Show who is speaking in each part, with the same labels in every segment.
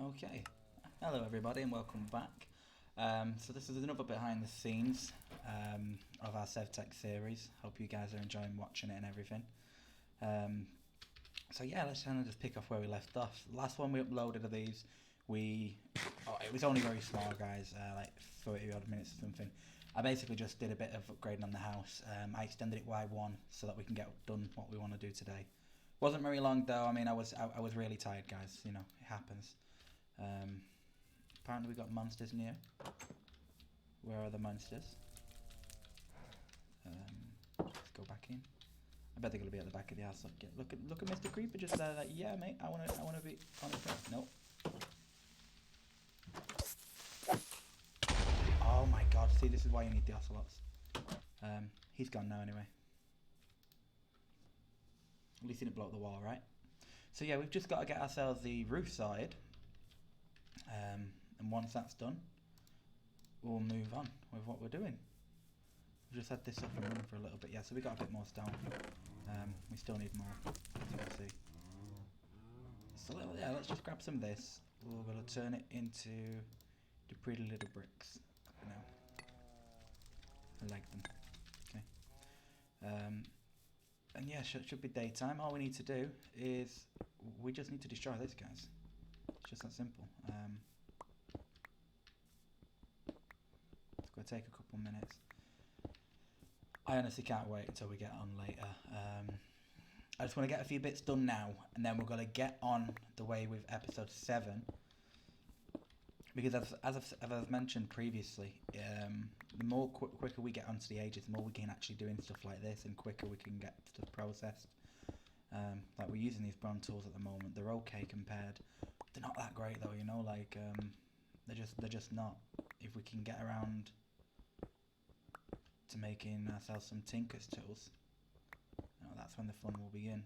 Speaker 1: Okay, hello everybody and welcome back. So this is another behind the scenes of our sevtech series. Hope you guys are enjoying watching it and everything. So yeah, let's kind of just pick off where we left off. Last one we uploaded of these, it was only very small, guys, like 30 odd minutes or something. I basically just did a bit of upgrading on the house. I extended it by one so that we can get done what we want to do today. Wasn't very long though. I mean, I was really tired, guys. You know, it happens. Apparently we got monsters near. Where are the monsters? Let's go back in. I bet they're gonna be at the back of the house. Look at Mr. Creeper just there. Like, yeah, mate. I wanna be on the front. Nope. Oh my God! See, this is why you need the ocelots. He's gone now anyway. At least he didn't blow up the wall, right? So yeah, we've just got to get ourselves the roof side. And once that's done, we'll move on with what we're doing. We've just had this up and running for a little bit. Yeah, so we got a bit more stone. We still need more, as you can see. So yeah, let's just grab some of this. We're going to turn it into the pretty little bricks. You know, I like them. Okay. And yeah, should be daytime. All we need to do is we just need to destroy this, guys. It's just that simple. It's going to take a couple minutes. I honestly can't wait until we get on later. I just want to get a few bits done now, and then we're going to get on the way with episode 7. Because as I've mentioned previously, the more quicker we get onto the ages, the more we can actually doing stuff like this, and quicker we can get stuff processed. Like we're using these bronze tools at the moment. They're okay compared. They're not that great though, you know. Like they're just not. If we can get around to making ourselves some tinker's tools, you know, that's when the fun will begin.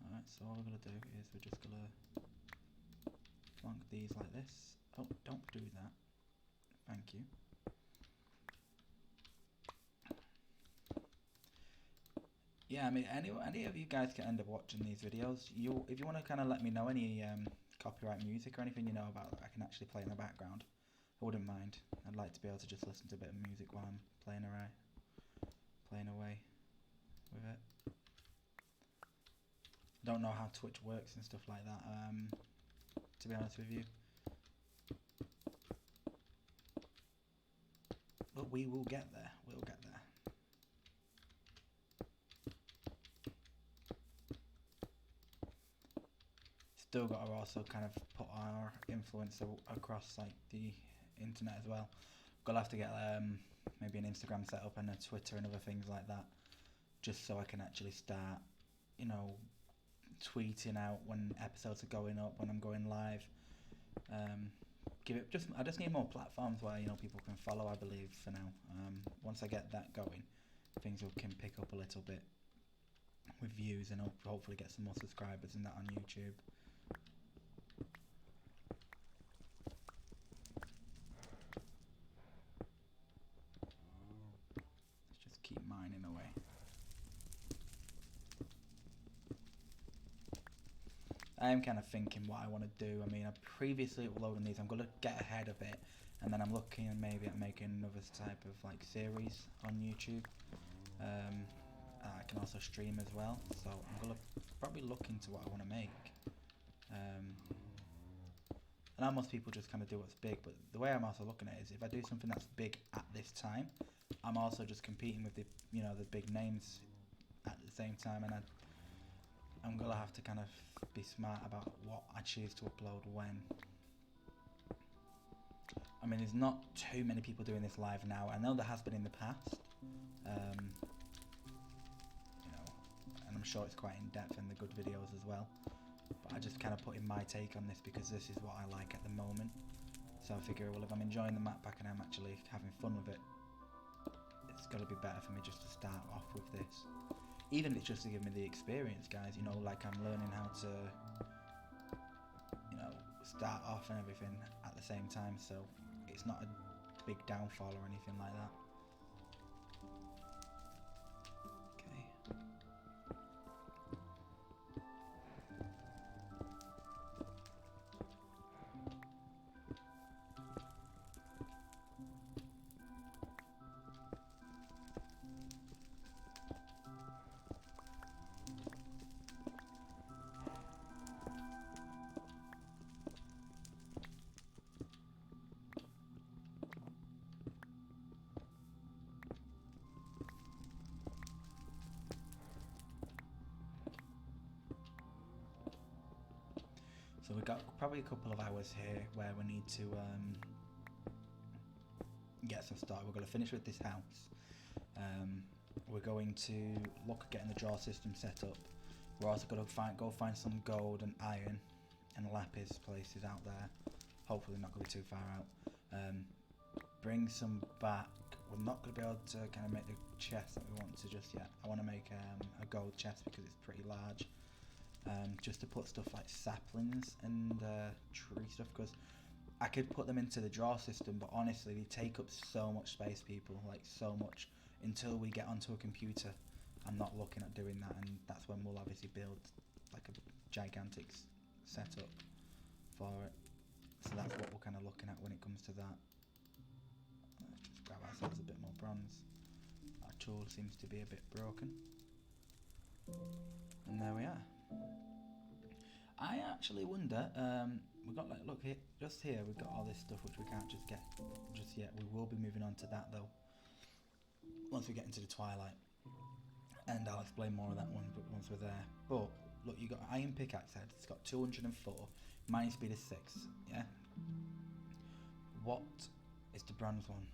Speaker 1: Alright, so all we're gonna do is we're just gonna plonk these like this. Oh, don't do that. Thank you. Yeah, I mean, any of you guys can end up watching these videos. If you want to kind of let me know any copyright music or anything you know about that I can actually play in the background, I wouldn't mind. I'd like to be able to just listen to a bit of music while I'm playing away with it. I don't know how Twitch works and stuff like that, to be honest with you. But we will get there. We'll get there. Still got to also kind of put our influence across like the internet as well. Gonna have to get maybe an Instagram set up and a Twitter and other things like that, just so I can actually start, you know, tweeting out when episodes are going up, when I'm going live. I just need more platforms where, you know, people can follow, I believe, for now. Once I get that going, things can pick up a little bit with views, and hopefully get some more subscribers and that on YouTube. Let's just keep mining away. I am kind of thinking what I want to do. I mean, I've previously uploaded these. I'm going to get ahead of it, and then I'm looking maybe at making another type of like series on YouTube. I can also stream as well, so I'm going to probably look into what I want to make. And most people just kind of do what's big, but the way I'm also looking at it is if I do something that's big at this time, I'm also just competing with the, you know, the big names at the same time, and I'm gonna have to kind of be smart about what I choose to upload when. I mean, there's not too many people doing this live now. I know there has been in the past, you know, and I'm sure it's quite in depth and the good videos as well. But I just kind of put in my take on this because this is what I like at the moment. So I figure, well, if I'm enjoying the map pack and I'm actually having fun with it, it's got to be better for me just to start off with this. Even if it's just to give me the experience, guys, you know, like I'm learning how to, you know, start off and everything at the same time, so it's not a big downfall or anything like that. Okay. So we've got probably a couple of hours here where we need to get some started. We're going to finish with this house. We're going to look at getting the draw system set up. We're also going to go find some gold and iron and lapis places out there. Hopefully not going to be too far out. Bring some back. We're not going to be able to kind of make the chest that we want to just yet. I want to make a gold chest because it's pretty large. Just to put stuff like saplings and tree stuff, because I could put them into the draw system, but honestly they take up so much space, people, like so much. Until we get onto a computer, I'm not looking at doing that, and that's when we'll obviously build like a gigantic setup for it. So that's what we're kind of looking at when it comes to that. Let's just grab ourselves a bit more bronze. Our tool seems to be a bit broken. And there we are. I actually wonder, we've got like, look here, just here we've got all this stuff which we can't just get just yet. We will be moving on to that though, once we get into the twilight. And I'll explain more of that one but once we're there. But look, you got iron pickaxe head, it's got 204, mining speed is 6, yeah? What is the bronze one?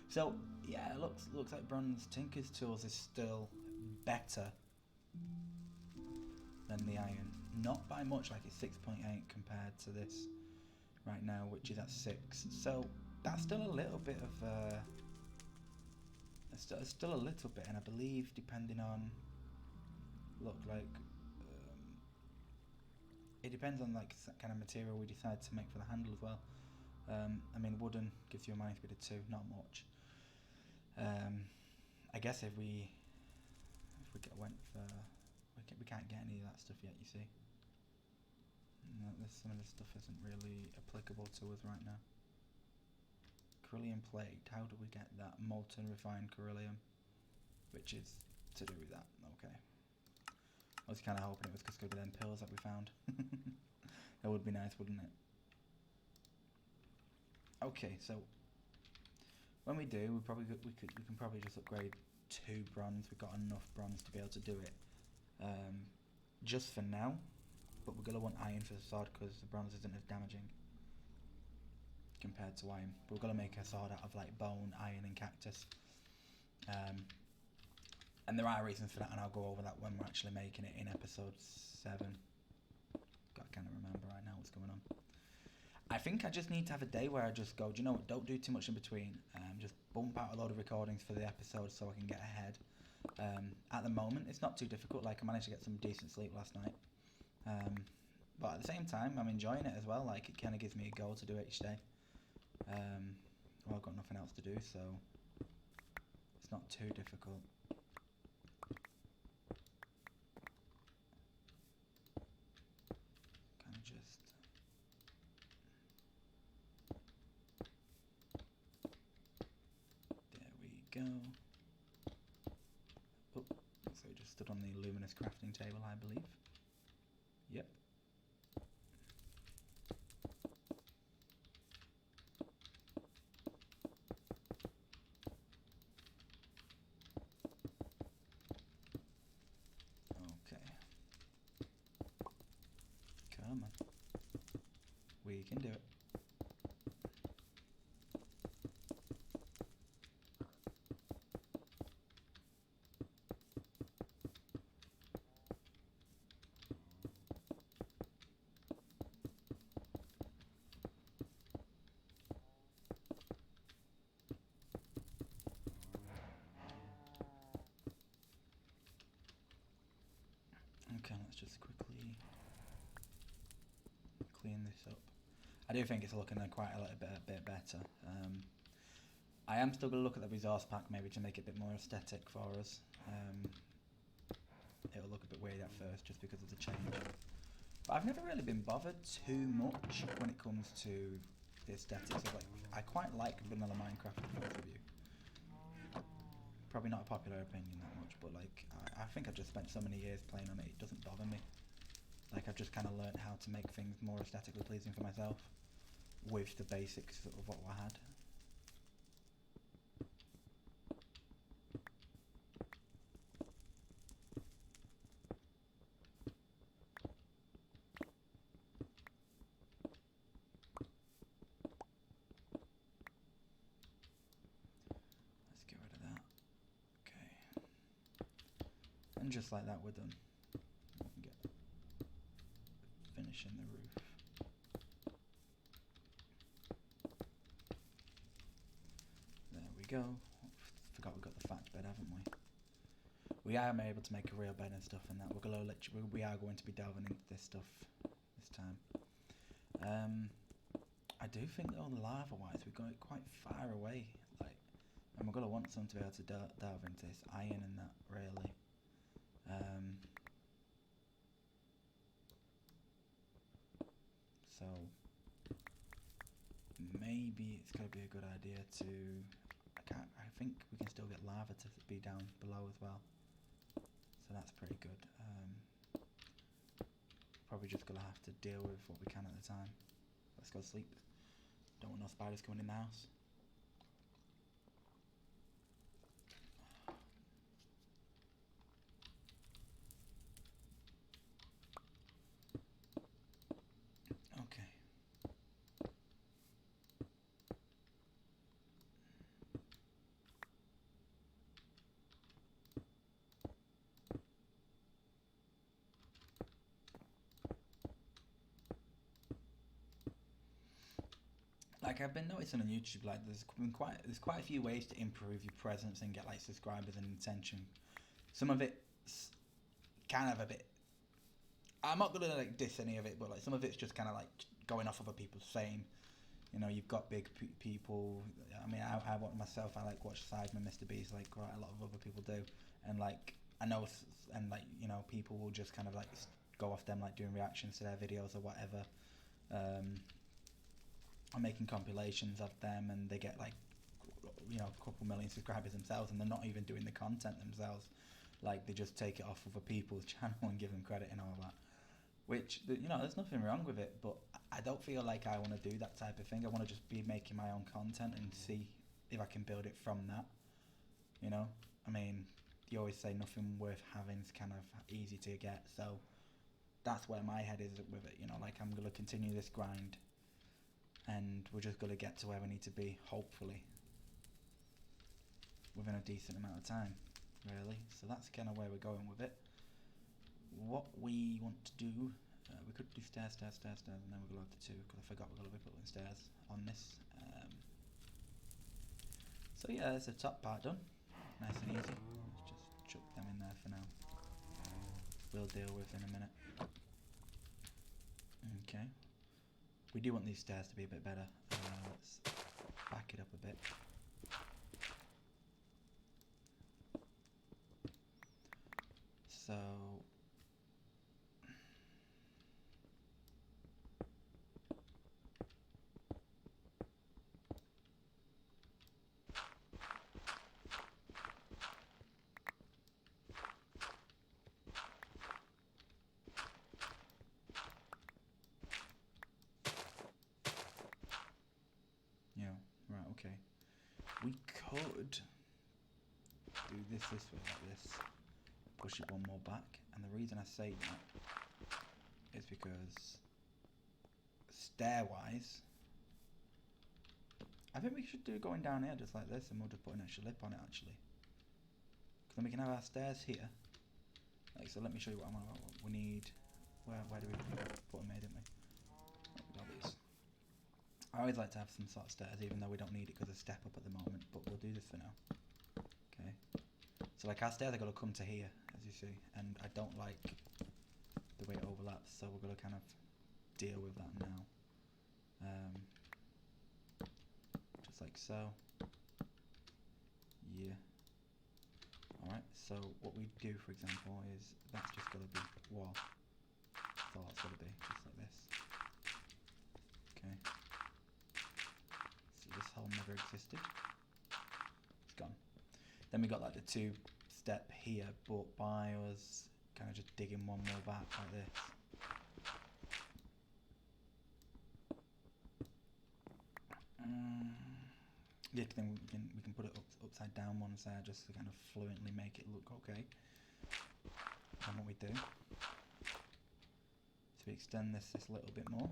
Speaker 1: So yeah, it looks like bronze tinker's tools is still better than the iron. Not by much, like it's 6.8 compared to this right now, which is at 6. So that's still a little bit of it's still a little bit, and I believe depending on it depends on like that kind of material we decide to make for the handle as well. I mean, wooden gives you a mining speed of 2, not much. I guess if we went for we can't get any of that stuff yet, you see. No, some of this stuff isn't really applicable to us right now. Beryllium plate, how do we get that? Molten refined beryllium, which is to do with that. Okay. I was kind of hoping it was because of them pills that we found. That would be nice, wouldn't it? Okay, so when we do, we can probably just upgrade 2 bronze. We've got enough bronze to be able to do it. Just for now, but we're gonna want iron for the sword because the bronze isn't as damaging compared to iron. But we're gonna make a sword out of like bone, iron, and cactus. And there are reasons for that, and I'll go over that when we're actually making it in episode 7. I can't remember right now what's going on. I think I just need to have a day where I just go, do you know what, don't do too much in between. Just bump out a load of recordings for the episode so I can get ahead. At the moment, it's not too difficult. Like, I managed to get some decent sleep last night. But at the same time, I'm enjoying it as well. Like, it kind of gives me a goal to do it each day. Well, I've got nothing else to do, so it's not too difficult. Kind of just... There we go. Oh, so it just stood on the luminous crafting table, I believe. Yep. Okay. Come on. We can do it. Okay, let's just quickly clean this up. I do think it's looking quite a little bit better. I am still going to look at the resource pack maybe to make it a bit more aesthetic for us. It'll look a bit weird at first just because of the change. But I've never really been bothered too much when it comes to the aesthetics of like, I quite like vanilla Minecraft, to be honest with you. Probably not a popular opinion that much, but like I think I've just spent so many years playing on it, it doesn't bother me. Like I've just kind of learnt how to make things more aesthetically pleasing for myself with the basics of what I had. And just like that, we're done. We can get finishing the roof. There we go. Forgot we've got the thatch bed, haven't we? We are able to make a real bed and stuff, and that we are going to be delving into this stuff this time. I do think though, lava-wise, we've got it quite far away, like, and we're gonna want someone to be able to delve into this iron and that, really. So maybe it's gonna be a good idea to. I think we can still get lava to be down below as well. So that's pretty good. Probably just gonna have to deal with what we can at the time. Let's go to sleep. Don't want no spiders coming in the house. Okay. Like I've been noticing on YouTube, like there's quite a few ways to improve your presence and get like subscribers and attention. Some of it's kind of a bit. I'm not gonna like diss any of it, but like some of it's just kind of like going off other people's fame. You know, you've got big people. I mean, I want myself. I like watch Sidemen, Mr. Beast, like quite a lot of other people do, and like I know, and like you know, people will just kind of like go off them, like doing reactions to their videos or whatever. I'm making compilations of them, and they get like, you know, a couple million subscribers themselves, and they're not even doing the content themselves. Like they just take it off other people's channel and give them credit and all that. Which, you know, there's nothing wrong with it, but I don't feel like I want to do that type of thing. I want to just be making my own content and see if I can build it from that. You know, I mean, you always say nothing worth having is kind of easy to get, so that's where my head is with it. You know, like I'm gonna continue this grind, and we're just gonna get to where we need to be, hopefully, within a decent amount of time, really. So that's kind of where we're going with it. What we want to do, we could do stairs, and then we'll go up to 2, because I forgot we're going to be putting stairs on this. So yeah, there's the top part done, nice and easy. Let's just chuck them in there for now. We'll deal with in a minute. Okay, we do want these stairs to be a bit better. Let's back it up a bit. So right, okay. We could do this way like this. Push it one more back, and the reason I say that is because stair-wise, I think we should do it going down here just like this, and we'll just put an extra lip on it actually. Because then we can have our stairs here. Like, so let me show you what I'm on about. We need, where do we put them here, didn't we? We got these. I always like to have some sort of stairs, even though we don't need it because of step up at the moment, but we'll do this for now. Okay. So like our stairs are going to come to here, as you see, and I don't like the way it overlaps, so we're going to kind of deal with that now. Just like so. Yeah. Alright, so what we do, for example, is that's just going to be wall. That's all it's going to be, just like this. Okay. So this hole never existed. It's gone. Then we got like the 2-step here, but by us kind of just digging one more back like this. Yeah, then we can put it upside down one side just to kind of fluently make it look okay. And what we do is we extend this a little bit more.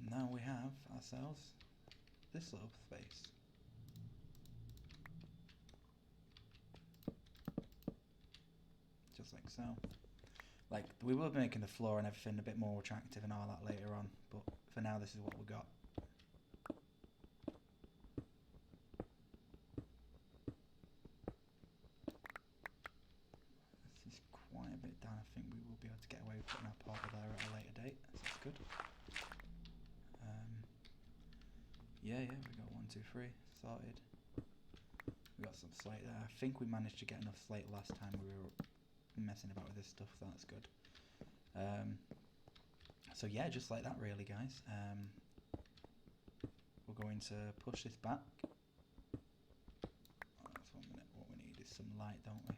Speaker 1: Now we have ourselves this little space. So, like, we will be making the floor and everything a bit more attractive and all that later on, but for now this is what we got. This is quite a bit down. I think we will be able to get away with putting our portal there at a later date, so that's good. Yeah, we got 1, 2, 3 sorted. We got some slate there. I think we managed to get enough slate last time we were messing about with this stuff, so that's good. So yeah, just like that really, guys. We're going to push this back. That's 1 minute. What we need is some light, don't we?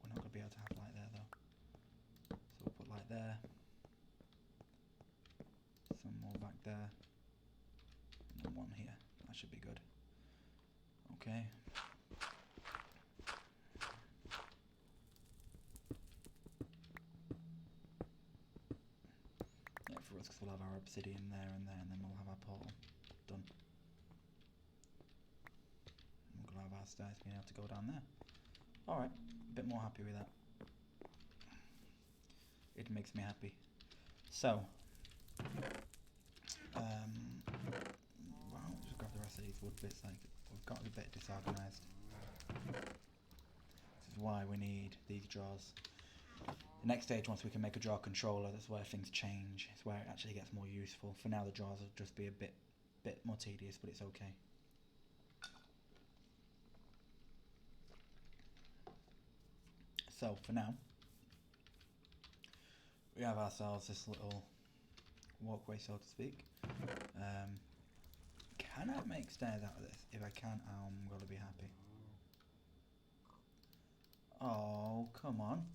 Speaker 1: We're not going to be able to have light there though. So we'll put light there. Some more back there. And then 1 here. That should be good. Okay. Yeah, for us, because we'll have our obsidian there, and then we'll have our portal done. And we're going to have our stairs being able to go down there. Alright, a bit more happy with that. It makes me happy. So, well, just grab the rest of these wood bits. Like, we've got a bit disorganised. This is why we need these drawers. The next stage, once we can make a drawer controller, that's where things change. It's where it actually gets more useful. For now, the drawers will just be a bit more tedious, but it's okay. So for now, we have ourselves this little walkway, so to speak. Can I make stairs out of this? If I can, I'm gonna be happy. Oh, come on.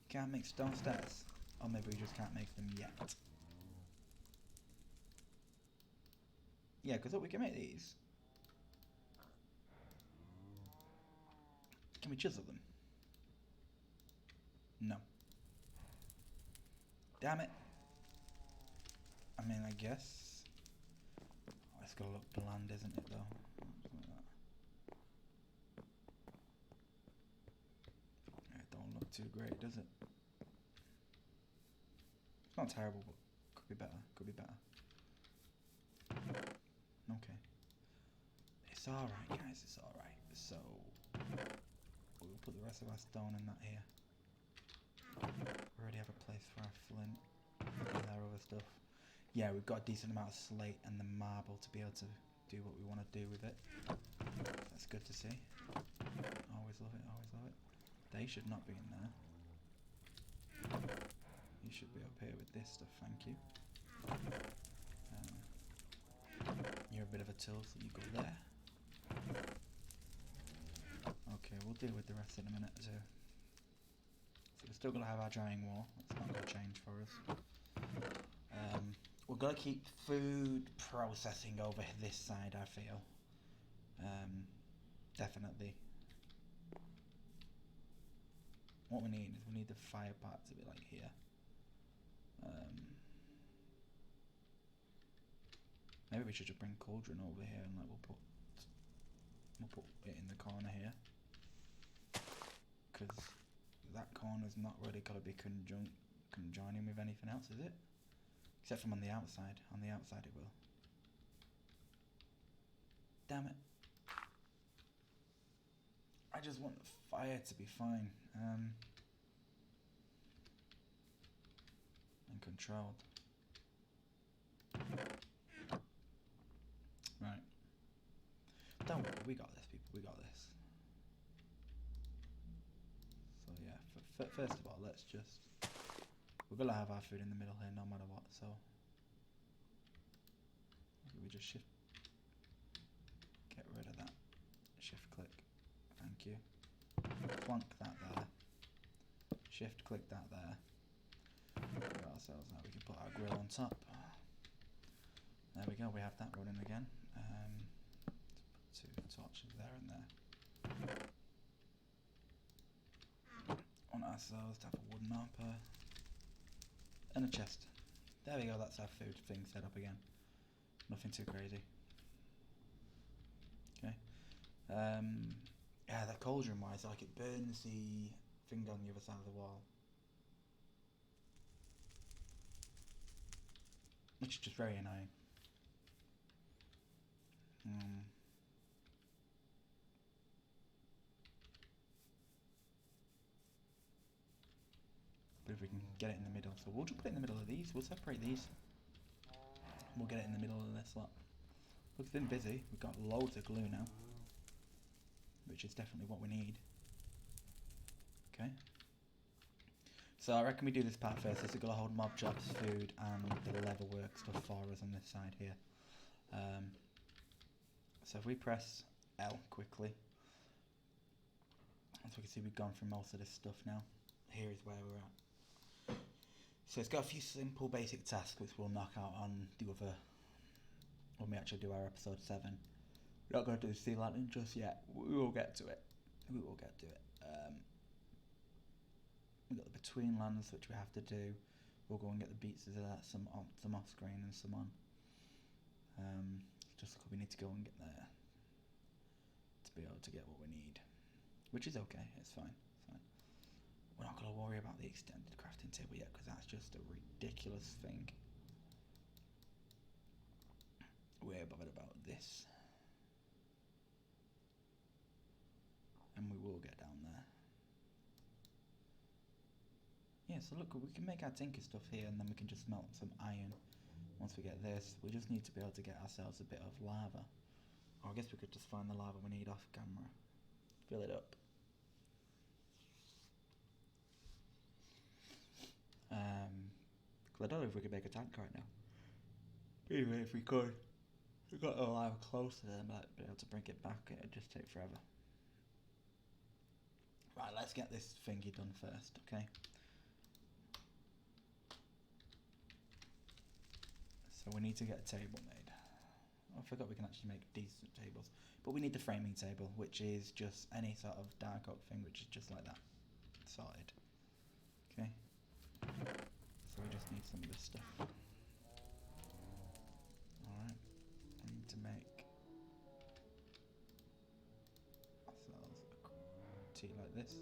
Speaker 1: Can't make stone stairs. Or maybe we just can't make them yet. Yeah, because look, we can make these. Can we chisel them? No. Damn it. I mean, I guess. Oh, it's gonna look bland, isn't it, though? Something like that. It don't look too great, does it? It's not terrible, but could be better. Could be better. Okay. It's alright, guys. It's alright. So, we'll put the rest of our stone in that here. We already have a place for our flint and our other stuff. Yeah, we've got a decent amount of slate and the marble to be able to do what we want to do with it. That's good to see. Always love it, always love it. They should not be in there. You should be up here with this stuff, thank you. You're a bit of a tool, so you go there. Okay, we'll deal with the rest in a minute too. So we're still going to have our drying wall. That's not going to change for us. We're going to keep food processing over this side, I feel. Definitely. What we need is we need the fire part to be like here. Maybe we should just bring cauldron over here and like we'll put it in the corner here. Because that corner's not really got to be conjoining with anything else, is it? Except from on the outside. On the outside it will. Damn it. I just want the fire to be fine. And controlled. Right. Don't worry, we got this, people. We got this. So yeah, first of all, let's just... We're going to have our food in the middle here no matter what, so... We just shift... Get rid of that. Shift click. Thank you. Plonk that there. Shift click that there. Got ourselves now. We can put our grill on top. There we go, we have that running again. Let's put 2 torches there and there. Want ourselves to have a wooden hopper. And a chest. There we go, that's our food thing set up again. Nothing too crazy. Okay. Yeah, the cauldron wise, like it burns the thing on the other side of the wall, which is just very annoying. But if we can get it in the middle, so we'll just put it in the middle of these. We'll separate these. We'll get it in the middle of this lot. Look, it's been busy. We've got loads of glue now, which is definitely what we need. Okay. So I reckon we do this part first. This is going to hold mob jobs, food, and the leather work stuff for us on this side here. So if we press L quickly, as we can see, we've gone through most of this stuff now. Here is where we're at. So it's got a few simple basic tasks which we'll knock out on the other, when we actually do our episode 7. We're not going to do the sea lantern just yet. We will get to it. We will get to it. We've got the between lands which we have to do. We'll go and get the beats of that, some off screen and some on. Just because we need to go and get there to be able to get what we need, which is okay. It's fine. It's fine. We're not going to worry about the extended crafting table yet because that's just a ridiculous thing. We're bothered about this, and we will get down there. Yeah, so look, we can make our tinker stuff here, and then we can just melt some iron. Once we get this, we just need to be able to get ourselves a bit of lava. Or I guess we could just find the lava we need off camera. Fill it up. Because I don't know if we could make a tank right now. Even if we could, we've got the lava close to them, but be able to bring it back, it'd just take forever. Right, let's get this thingy done first, okay? So we need to get a table made. I forgot we can actually make decent tables. But we need the framing table, which is just any sort of dark oak thing, which is just like that. Sorted. Okay. So we just need some of this stuff. Alright. We need to make ourselves a tea like this.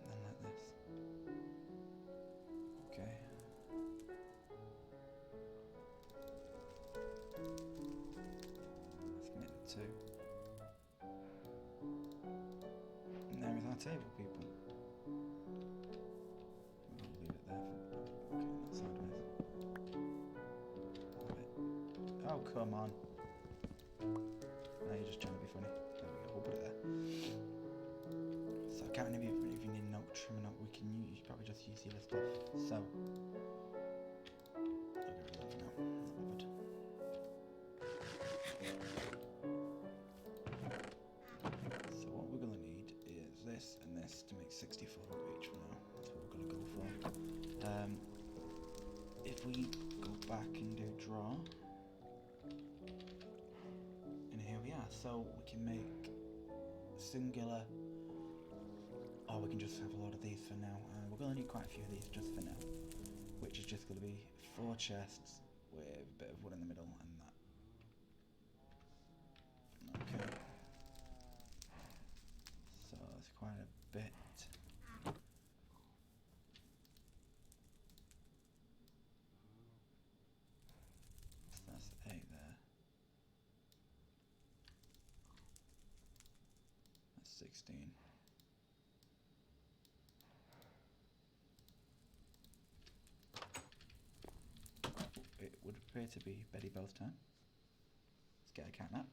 Speaker 1: And then like this. Okay. Let's make the two. And there is our table, people. We'll leave it there for okay, not sideways. Right. Oh, come on. No, you're just trying to be funny. There we go, we'll put it there. So I can't even if you need no trimming up, we can use, you probably just use the other stuff. So I'll get rid of that for now. Not bothered. So what we're gonna need is this and this to make 64 of each for now. That's what we're gonna go for. If we go back and do draw, and here we are. So we can make singular, or we can just have a lot of these for now. We're going to need quite a few of these just for now, which is just going to be 4 chests with a bit of wood in the middle and that. Okay. So that's quite a bit. So that's 8 there. That's 16. It would appear to be Betty Bell's time. Let's get a cat nap.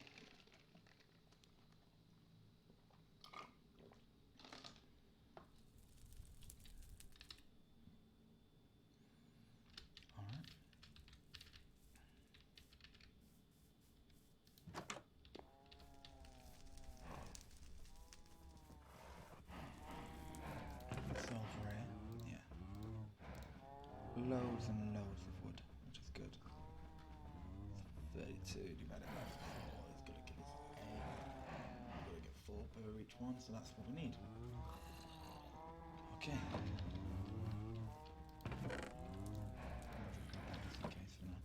Speaker 1: Alright. Silver here. Yeah. Loads and loads of wood, which is good. 32 divided by 4 is going to give us 8. We're going to get 4 per each one, so that's what we need. Okay. Just in case for now.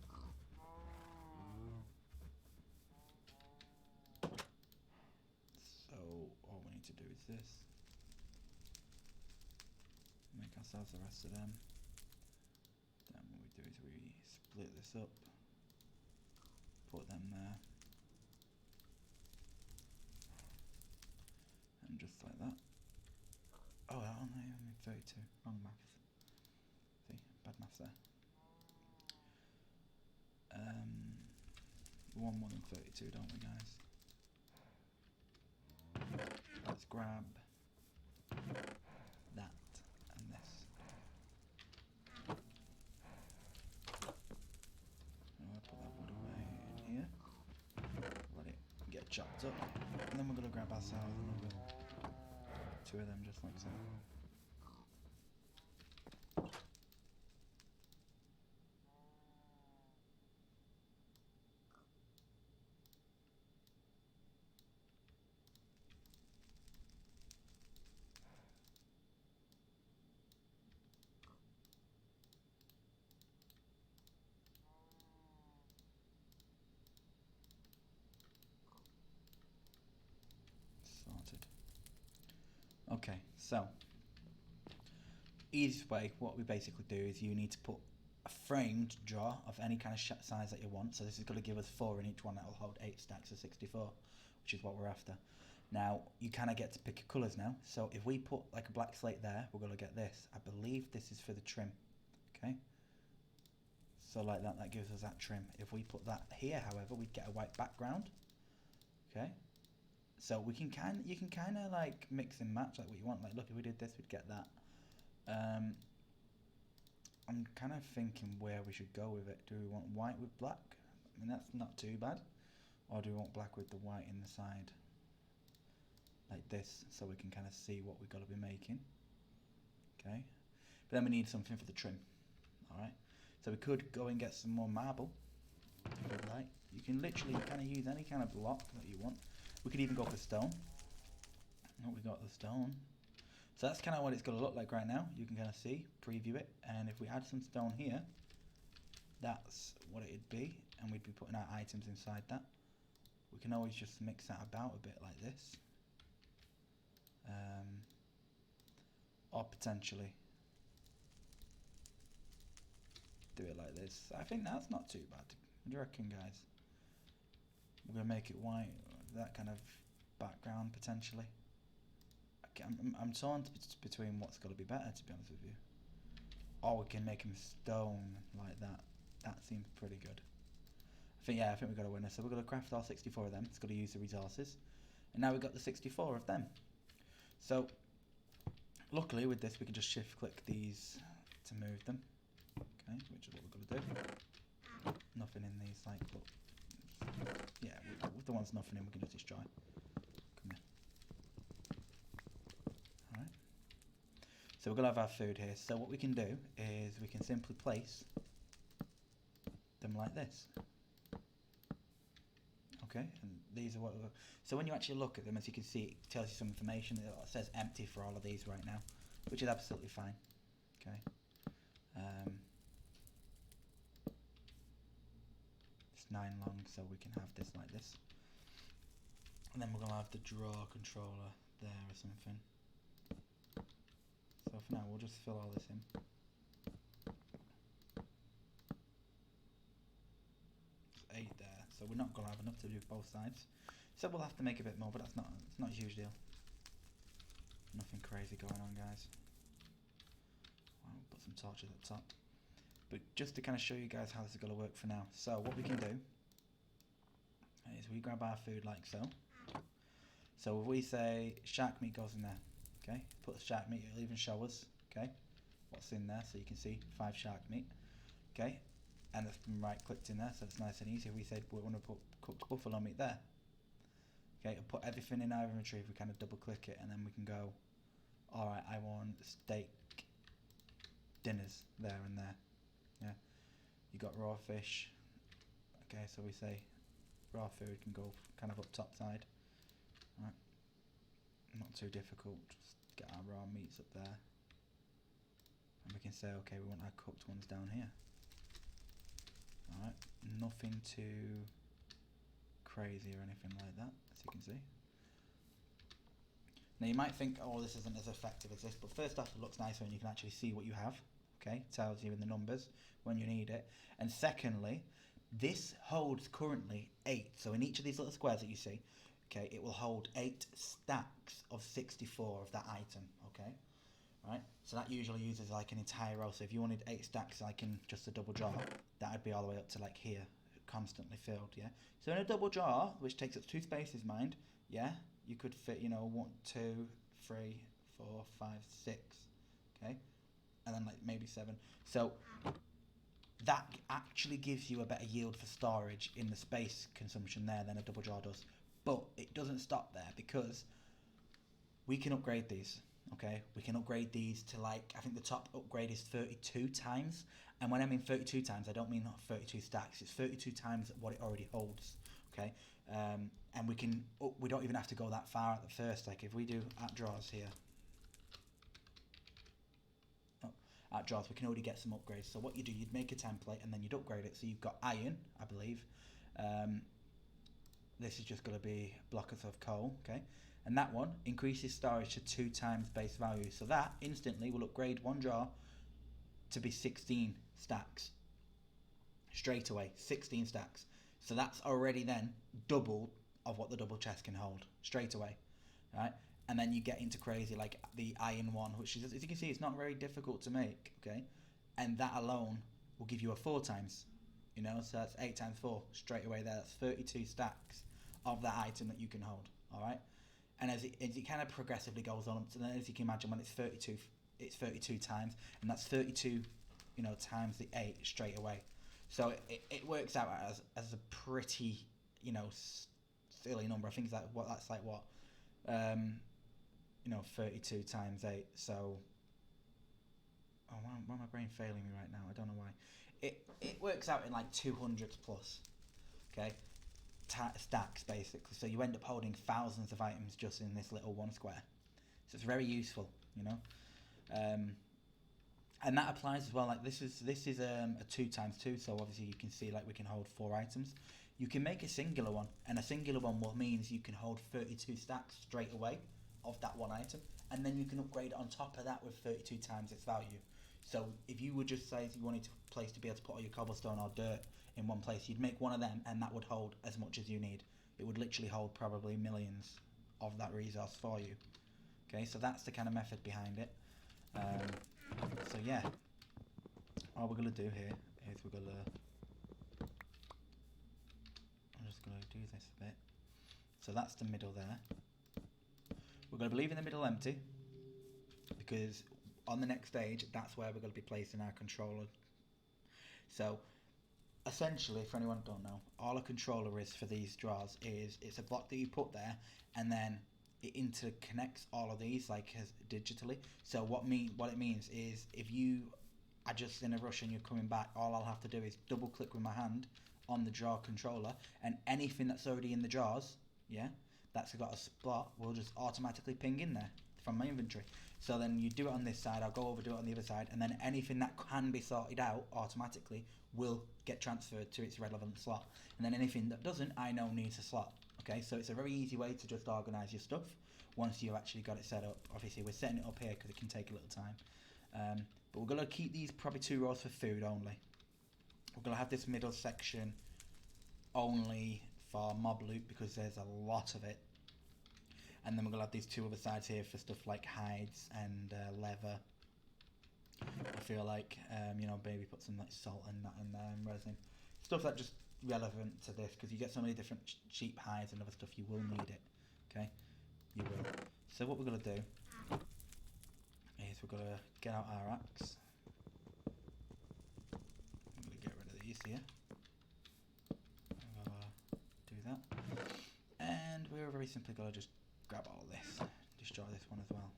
Speaker 1: this. Make ourselves the rest of them. Then what we do is we split this up, put them there, and just like that. Oh, that only 32. Wrong maths. See, bad maths there. We want more than 32, don't we, guys? Let's grab that and this. And I'll put that wood away in here. Let it get chopped up. And then we're going to grab ourselves another 2 of them, just like so. Sorted. Okay, so easiest way, what we basically do is you need to put a framed jar of any kind of size that you want. So this is going to give us 4 in each one. That will hold 8 stacks of 64, which is what we're after. Now you kind of get to pick your colours now. So if we put like a black slate there, we're going to get this. I believe this is for the trim. Okay. So like that, that gives us that trim. If we put that here, however, we'd get a white background. Okay. So we can you can kind of like mix and match like what you want. Like look, if we did this, we'd get that. I'm kind of thinking where we should go with it. Do we want white with black? I mean, that's not too bad. Or do we want black with the white in the side? Like this, so we can kind of see what we've got to be making. Okay. But then we need something for the trim. Alright. So we could go and get some more marble. If you'd like. You can literally kind of use any kind of block that you want. We could even go for stone. Oh, we got the stone. So that's kind of what it's going to look like right now. You can kind of see, preview it, and if we add some stone here, that's what it'd be, and we'd be putting our items inside that. We can always just mix that about a bit like this, or potentially do it like this. I think that's not too bad. What do you reckon, guys? We're going to make it white, that kind of background potentially. I'm torn between what's got to be better, to be honest with you. Or we can make them stone like that. That seems pretty good. I think we've got a winner. So we're going to craft all 64 of them. It's got to use the resources. And now we've got the 64 of them. So, luckily with this we can just shift click these to move them. Okay, which is what we're going to do. Nothing in these, like, but yeah, with the ones nothing in, we can just destroy. Come here. Alright. So we're going to have our food here. So what we can do is we can simply place them like this. Okay, and these are what we're... So when you actually look at them, as you can see, it tells you some information. It says empty for all of these right now, which is absolutely fine. Okay. It's 9 long, so we can have this like this. And then we're going to have the draw controller there or something. So for now, we'll just fill all this in. It's 8 there, so we're not going to have enough to do both sides. So we'll have to make a bit more, but it's not a huge deal. Nothing crazy going on, guys. Well, we'll put some torches at the top. But just to kind of show you guys how this is going to work for now. So what we can do is we grab our food like so. So if we say shark meat goes in there, okay? Put the shark meat, it'll even show us, okay, what's in there, so you can see 5 shark meat, okay? And it's been right clicked in there, so it's nice and easy. If we said we want to put cooked buffalo meat there, okay, it'll put everything in our inventory. If we kind of double click it, and then we can go, alright, I want steak dinners there and there. Yeah, you got raw fish. Okay, so we say raw food can go kind of up top side. Right, not too difficult. Just get our raw meats up there, and we can say, okay, we want our cooked ones down here. All right, nothing too crazy or anything like that, as you can see. Now you might think, oh, this isn't as effective as this, but first off, it looks nicer and you can actually see what you have. Okay, tells you in the numbers when you need it. And secondly, this holds currently 8. So in each of these little squares that you see, okay, it will hold 8 stacks of 64 of that item. Okay, right. So that usually uses like an entire row. So if you wanted 8 stacks, like in just a double jar, that would be all the way up to like here, constantly filled. Yeah. So in a double jar, which takes up 2 spaces, mind. Yeah, you could fit, you know, 1, 2, 3, 4, 5, 6. Okay, and then like maybe 7. So that actually gives you a better yield for storage in the space consumption there than a double jar does. But it doesn't stop there, because we can upgrade these. Okay, we can upgrade these to, like, I think the top upgrade is 32 times. And when I mean 32 times, I don't mean not 32 stacks. It's 32 times what it already holds. Okay, and we don't even have to go that far at the first. Like if we do at draws here, at draws, we can already get some upgrades. So what you do, you'd make a template and then you'd upgrade it. So you've got iron, I believe. This is just going to be blockers of coal. Okay, and that one increases storage to 2 times base value. So that instantly will upgrade one jar to be 16 stacks. Straight away, 16 stacks. So that's already then double of what the double chest can hold straight away, right? And then you get into crazy like the iron one, which is, as you can see, it's not very difficult to make, okay? And that alone will give you a 4 times, you know, so that's 8 times 4 straight away there. That's 32 stacks of that item that you can hold, all right? And as it kind of progressively goes on, so then as you can imagine, when it's 32 times, and that's 32, you know, times the 8 straight away. So it works out as a pretty, you know, silly number. I think that's what, you know, 32 times 8. So, oh, why my brain failing me right now? I don't know why. It works out in like 200s plus, okay, stacks basically. So you end up holding thousands of items just in this little one square. So it's very useful, you know. And that applies as well. Like this is a 2 times 2, so obviously you can see like we can hold 4 items. You can make a singular one, and a singular one means you can hold 32 stacks straight away of that one item, and then you can upgrade it on top of that with 32 times its value. So if you would just say you wanted a place to be able to put all your cobblestone or dirt in one place, you'd make one of them, and that would hold as much as you need. It would literally hold probably millions of that resource for you. Okay, so that's the kind of method behind it. So yeah, all we're going to do here is I'm just going to do this a bit. So that's the middle there. We're going to leave in the middle empty, because on the next stage, that's where we're going to be placing our controller. So essentially, for anyone who don't know, all a controller is for these drawers is it's a block that you put there, and then it interconnects all of these like digitally. So what it means is if you are just in a rush and you're coming back, all I'll have to do is double click with my hand on the drawer controller, and anything that's already in the drawers, yeah, that's got a spot, will just automatically ping in there from my inventory. So then you do it on this side, I'll go over, do it on the other side, and then anything that can be sorted out automatically will get transferred to its relevant slot. And then anything that doesn't, I know needs a slot. Okay, so it's a very easy way to just organise your stuff once you've actually got it set up. Obviously, we're setting it up here because it can take a little time. But we're going to keep these probably 2 rows for food only. We're going to have this middle section only for mob loot because there's a lot of it. And then we're going to have these 2 other sides here for stuff like hides and leather. I feel like, you know, maybe put some like salt and that in there and resin. Stuff that just relevant to this, because you get so many different cheap hides and other stuff, you will need it. Okay, you will. So what we're going to do is we're going to get out our axe. I'm going to get rid of these here. I'm going to do that. And we're very simply going to just grab all this. Destroy this one as well.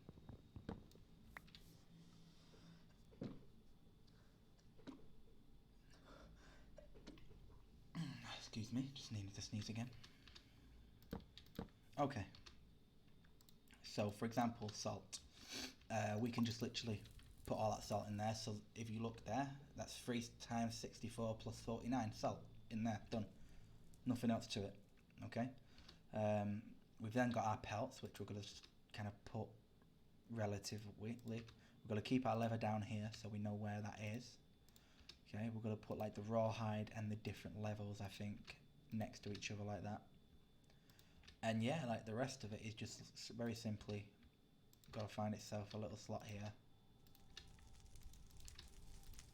Speaker 1: Excuse me, just needed to sneeze again. Okay. So, for example, salt. We can just literally put all that salt in there. So, if you look there, that's 3 times 64 plus 49 salt in there. Done. Nothing else to it. Okay. We've then got our pelts, which we're going to kind of put relatively. We're going to keep our lever down here so we know where that is. Okay, we're going to put like the rawhide and the different levels, I think, next to each other like that. And yeah, like the rest of it is just very simply got to find itself a little slot here.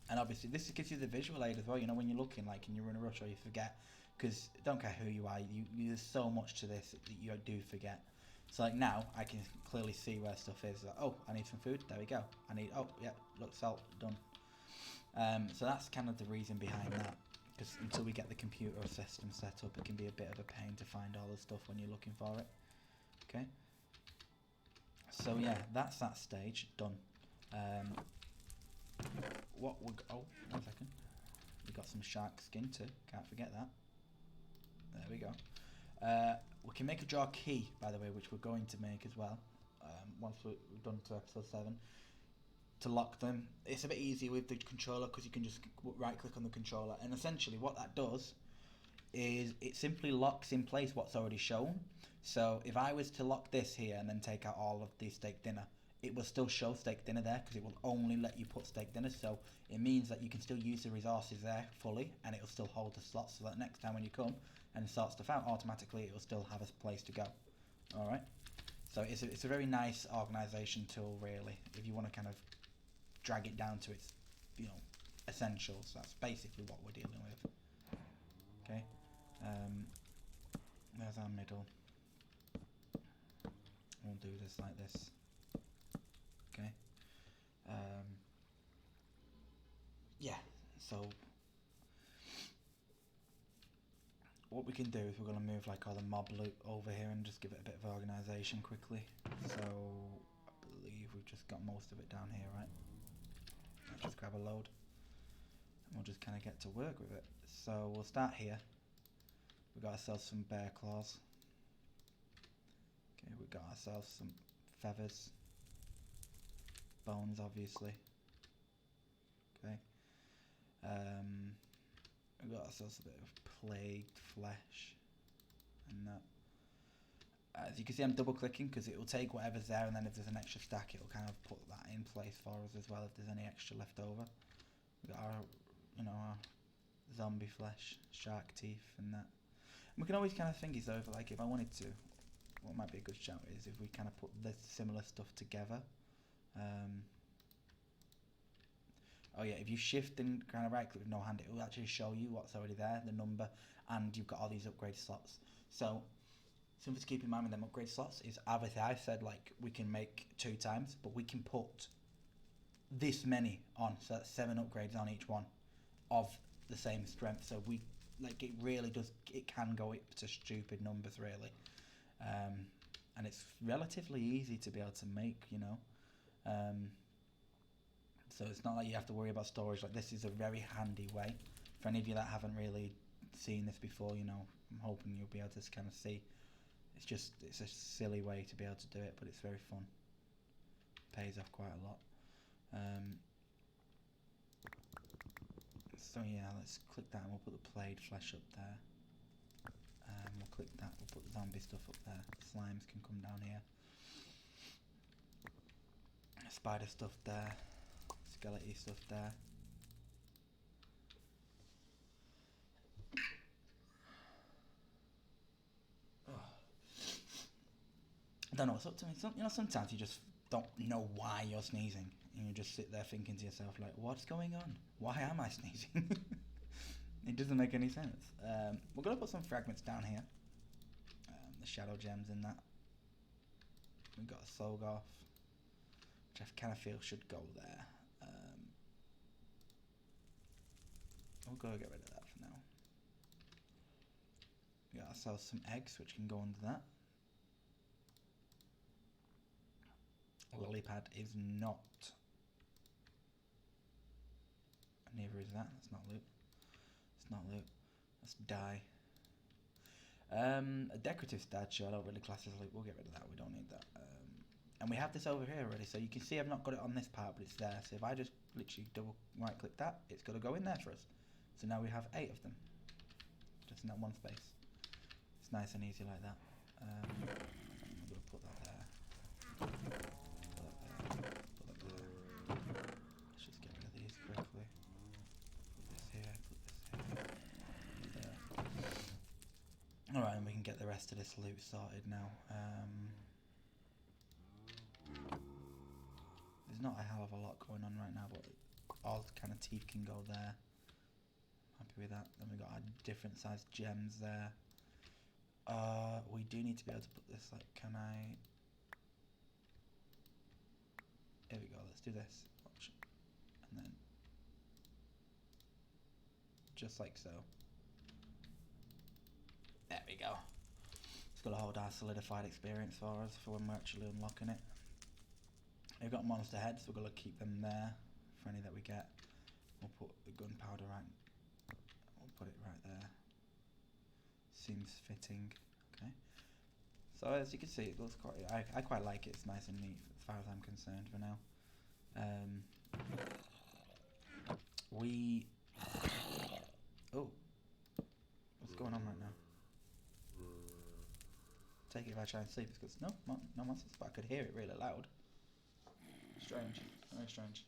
Speaker 1: And obviously this gives you the visual aid as well, you know, when you're looking like and you're in a rush or you forget, because don't care who you are, there's so much to this that you do forget. So like now I can clearly see where stuff is. Like, oh, I need some food, there we go. I need, oh yeah, look, salt, done. So that's kind of the reason behind that, because until we get the computer system set up, it can be a bit of a pain to find all the stuff when you're looking for it. Okay, so yeah, that's that stage done. Oh, 1 second. We got some shark skin too. Can't forget that. There we go. We can make a draw key, by the way, which we're going to make as well. Once we've done to episode 7, to lock them. It's a bit easier with the controller because you can just right-click on the controller, and essentially what that does is it simply locks in place what's already shown. So if I was to lock this here and then take out all of the steak dinner, it will still show steak dinner there because it will only let you put steak dinner. So it means that you can still use the resources there fully, and it will still hold the slots so that next time when you come and sort stuff out, automatically it will still have a place to go. All right. So it's a very nice organization tool, really, if you want to kind of drag it down to its, you know, essentials. That's basically what we're dealing with. Okay. There's our middle. We'll do this like this. Okay. Yeah, so what we can do is we're going to move like all the mob loot over here and just give it a bit of organisation quickly. So I believe we've just got most of it down here, right? Let's just grab a load and we'll just kind of get to work with it. So we'll start here. We've got ourselves some bear claws. Okay, we've got ourselves some feathers. Bones, obviously. Okay. We've got ourselves a bit of plagued flesh and that. As you can see, I'm double clicking because it will take whatever's there, and then if there's an extra stack, it will kind of put that in place for us as well if there's any extra left over. We've got our, you know, our zombie flesh, shark teeth and that. And we can always kind of think is over, like if I wanted to, what might be a good shout is if we kind of put this similar stuff together. Oh yeah, if you shift and kind of right click with no hand, it will actually show you what's already there, the number, and you've got all these upgrade slots. So something to keep in mind with them upgrade slots is obviously I said like we can make 2 times, but we can put this many on, so that's 7 upgrades on each one of the same strength. So we like it really does, it can go up to stupid numbers really, and it's relatively easy to be able to make, you know. So it's not like you have to worry about storage. Like this is a very handy way for any of you that haven't really seen this before. You know, I'm hoping you'll be able to kind of see. It's a silly way to be able to do it, but it's very fun. Pays off quite a lot. So yeah, let's click that and we'll put the plagued flesh up there. We'll click that, we'll put the zombie stuff up there. Slimes can come down here. Spider stuff there. Skeleton stuff there. Oh. I don't know what's up to me. You know, sometimes you just don't know why you're sneezing, and you just sit there thinking to yourself, like, what's going on? Why am I sneezing? It doesn't make any sense. We're going to put some fragments down here. The shadow gems in that. We've got a Sogoth, which I kind of feel should go there. We'll go get rid of that for now. We got ourselves some eggs, which can go under that. Lily pad is not. Neither is that. That's not loot. It's not loot. That's dye. A decorative statue, I don't really class as loot. We'll get rid of that. We don't need that. And we have this over here already, so you can see I've not got it on this part, but it's there. So if I just literally double right click that, it's going to go in there for us. So now we have 8 of them, just in that one space. It's nice and easy like that. I'm going to put that there. get the rest of this loot sorted now. There's not a hell of a lot going on right now, but all kind of teeth can go there. Happy with that. Then we got our different sized gems there. We do need to be able to put this, like, can I... Here we go, let's do this. Watch. And then... just like so. There we go. It's got to hold our solidified experience for us for when we're actually unlocking it. We've got monster heads, we're going to keep them there for any that we get. We'll put the gunpowder right... We'll put it right there. Seems fitting. Okay. So as you can see, it looks quite... I quite like it. It's nice and neat as far as I'm concerned for now. Oh. What's going on right now? Take it if I try and sleep. It's because no monsters, but I could hear it really loud. Strange. Very strange.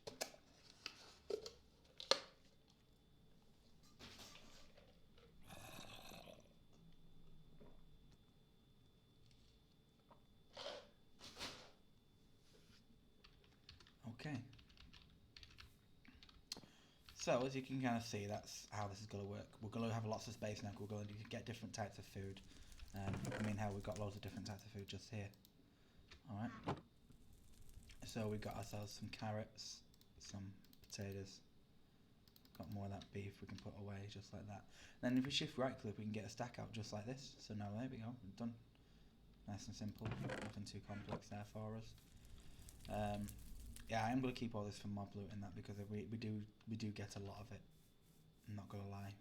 Speaker 1: Okay. So as you can kind of see, that's how this is going to work. We're going to have lots of space now. We're going to get different types of food. I mean, how we've got loads of different types of food just here. All right. So we've got ourselves some carrots, some potatoes. Got more of that beef we can put away just like that. Then if we shift right click, we can get a stack out just like this. So now there we go, we're done. Nice and simple, nothing too complex there for us. Yeah, I am going to keep all this for mob loot and that because we do get a lot of it. I'm not going to lie.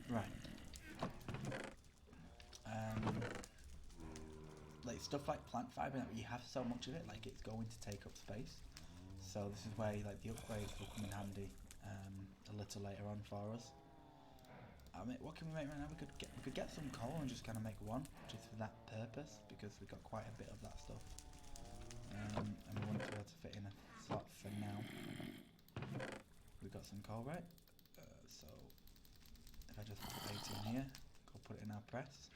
Speaker 1: Right. Like stuff like plant fibre, you have so much of it, like it's going to take up space. So this is where like the upgrades will come in handy a little later on for us. I mean, what can we make right now? We could get some coal and just kind of make one, just for that purpose, because we've got quite a bit of that stuff. And we want to be able to fit in a slot for now. We've got some coal, right? So if I just put 18 here, go put it in our press.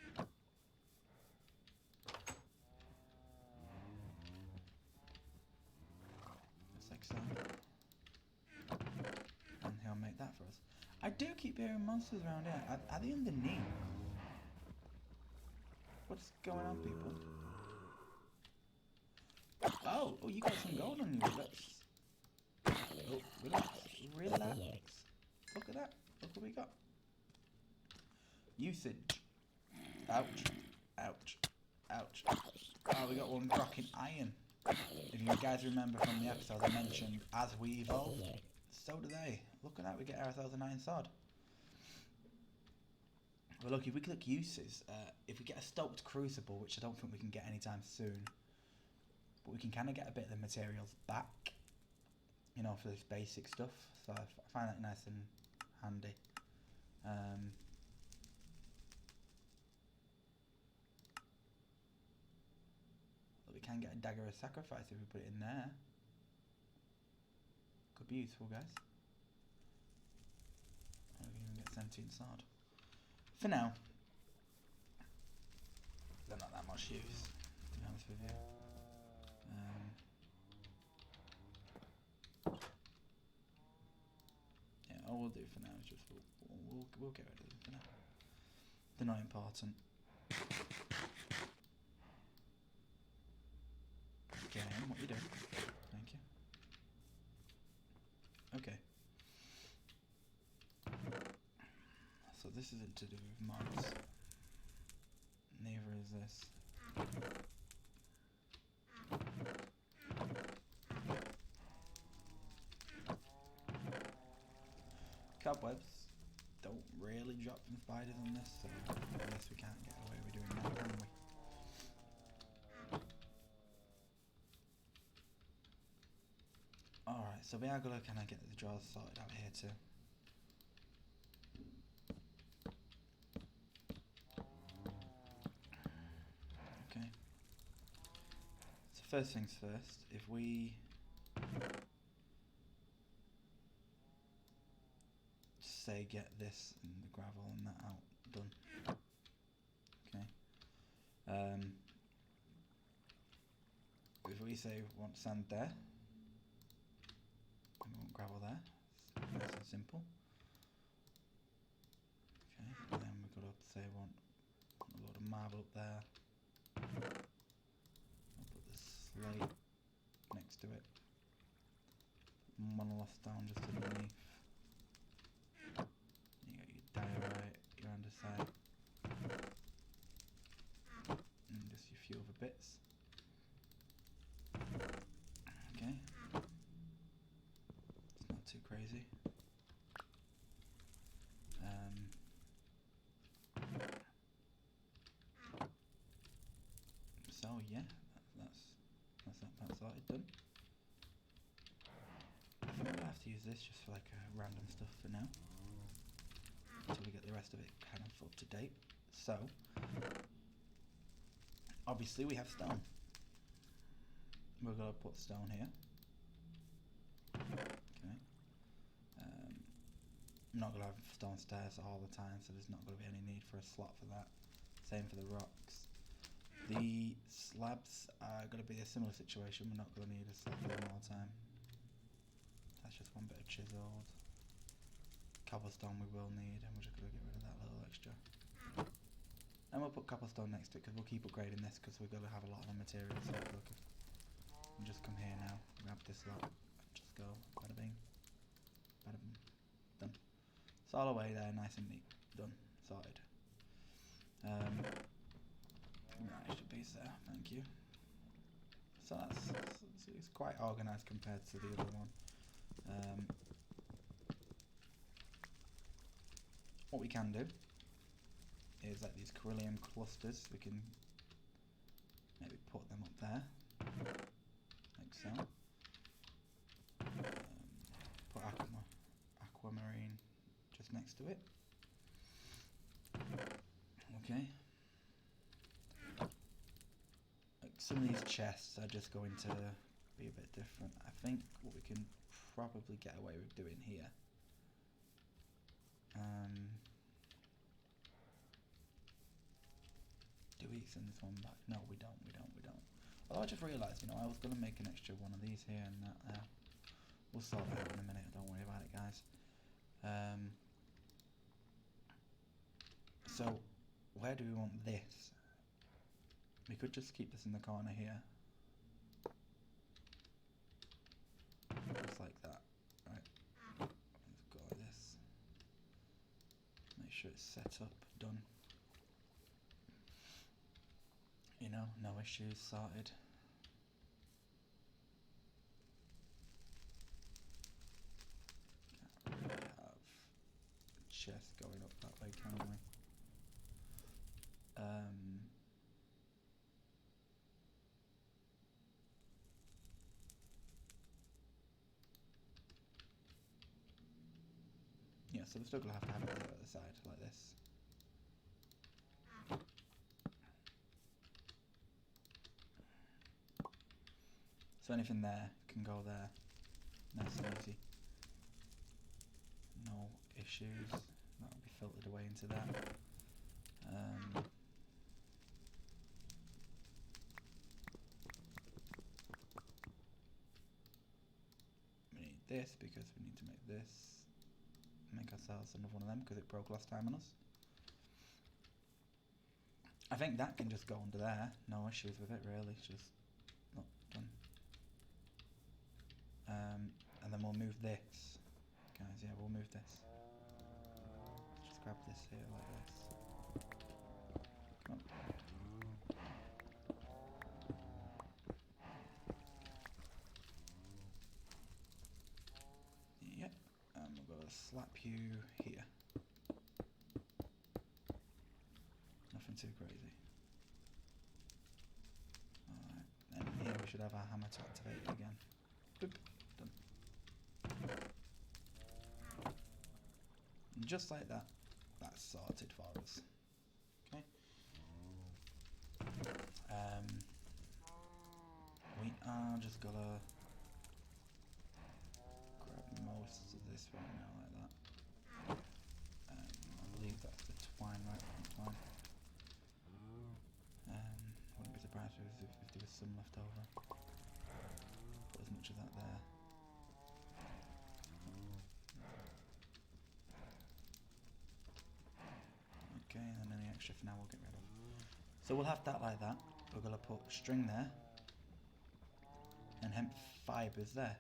Speaker 1: Just like so. And he'll make that for us. I do keep hearing monsters around here. Are they underneath? What's going on, people? Oh, you got some gold on you. Relax. Look at that. Look what we got. Usage. Ouch. Oh, we got one rocking iron. If you guys remember from the episode I mentioned, as we evolve, so do they. Look at that, we get ourselves an iron sword. Well, look, if we click uses, if we get a stoked crucible, which I don't think we can get anytime soon, but we can kind of get a bit of the materials back, you know, for this basic stuff. So I find that nice and handy. But we can get a dagger of sacrifice if we put it in there. Could be useful, guys. Or we can even get 17 sword. For now, they're not that much use, to be honest with you. Yeah, all we'll do for now is just we'll get rid of them for now. They're not important. Okay, what are you doing? Thank you. Okay. So this isn't to do with mods. Neither is this. Cobwebs don't really drop from spiders on this, so I guess we can't get away with doing that, can we? Alright, so we are going to kind of get the drawers sorted out here too. Okay. So first things first, if we say get this and the gravel and that out done. Okay. If we say we want sand there, and we want gravel there, it's nice and simple. Okay, and then we've got to say we want a load of marble up there. I'll put the slate next to it. Monolith down just underneath. You got your diorite, your andesite, and just your few other bits. Okay, it's not too crazy. So yeah, that's that part sorted, done. I think we'll have to use this just for like random stuff for now, until we get the rest of it kind of up to date. So, obviously we have stone. We're going to put stone here. Okay. I'm not going to have stone stairs all the time, so there's not going to be any need for a slot for that. Same for the rocks. The slabs are going to be a similar situation. We're not going to need a slot for them all the time. That's just one bit of chiseled. Cobblestone we will need, and we're just going to get rid of that little extra. And we'll put cobblestone next to it because we'll keep upgrading this because we're going to have a lot of the materials. So look, and just come here now, grab this lot, just go, bada bing, bada bing, done. It's all away there, nice and neat, done, sorted. Right, extra piece there, thank you. So it's quite organised compared to the other one. What we can do is like these Carillion clusters, we can maybe put them up there, like so. Put aquamarine just next to it. Okay. Like some of these chests are just going to be a bit different. I think what we can probably get away with doing here. Do we send this one back? No, we don't. Although I just realised, I was going to make an extra one of these here and that there. We'll sort that out in a minute, don't worry about it, guys. So, where do we want this? We could just keep this in the corner here. Just like that, right? Let's go like this. Make sure it's set up, done. No issues, sorted. Can't really have a chest going up that way, can we? Yeah, so we're still going to have it there at the side, like this. So anything there can go there, nice and easy. No issues, that'll be filtered away into that. We need this because we need to make this. Make ourselves another one of them because it broke last time on us. I think that can just go under there, no issues with it really, it's just not done. And then we'll move this. Guys, yeah, we'll move this. Just grab this here like this. Come on. Yep, and we'll go slap you here. Nothing too crazy. Alright, and here we should have our hammer to activate it again. Boop, done. And just like that, that's sorted for us. Okay. We are just gonna grab most of this right now like that. just some left over. Put as much of that there. Okay, and then any extra for now we'll get rid of. So we'll have that like that. We're going to put string there and hemp fibres there.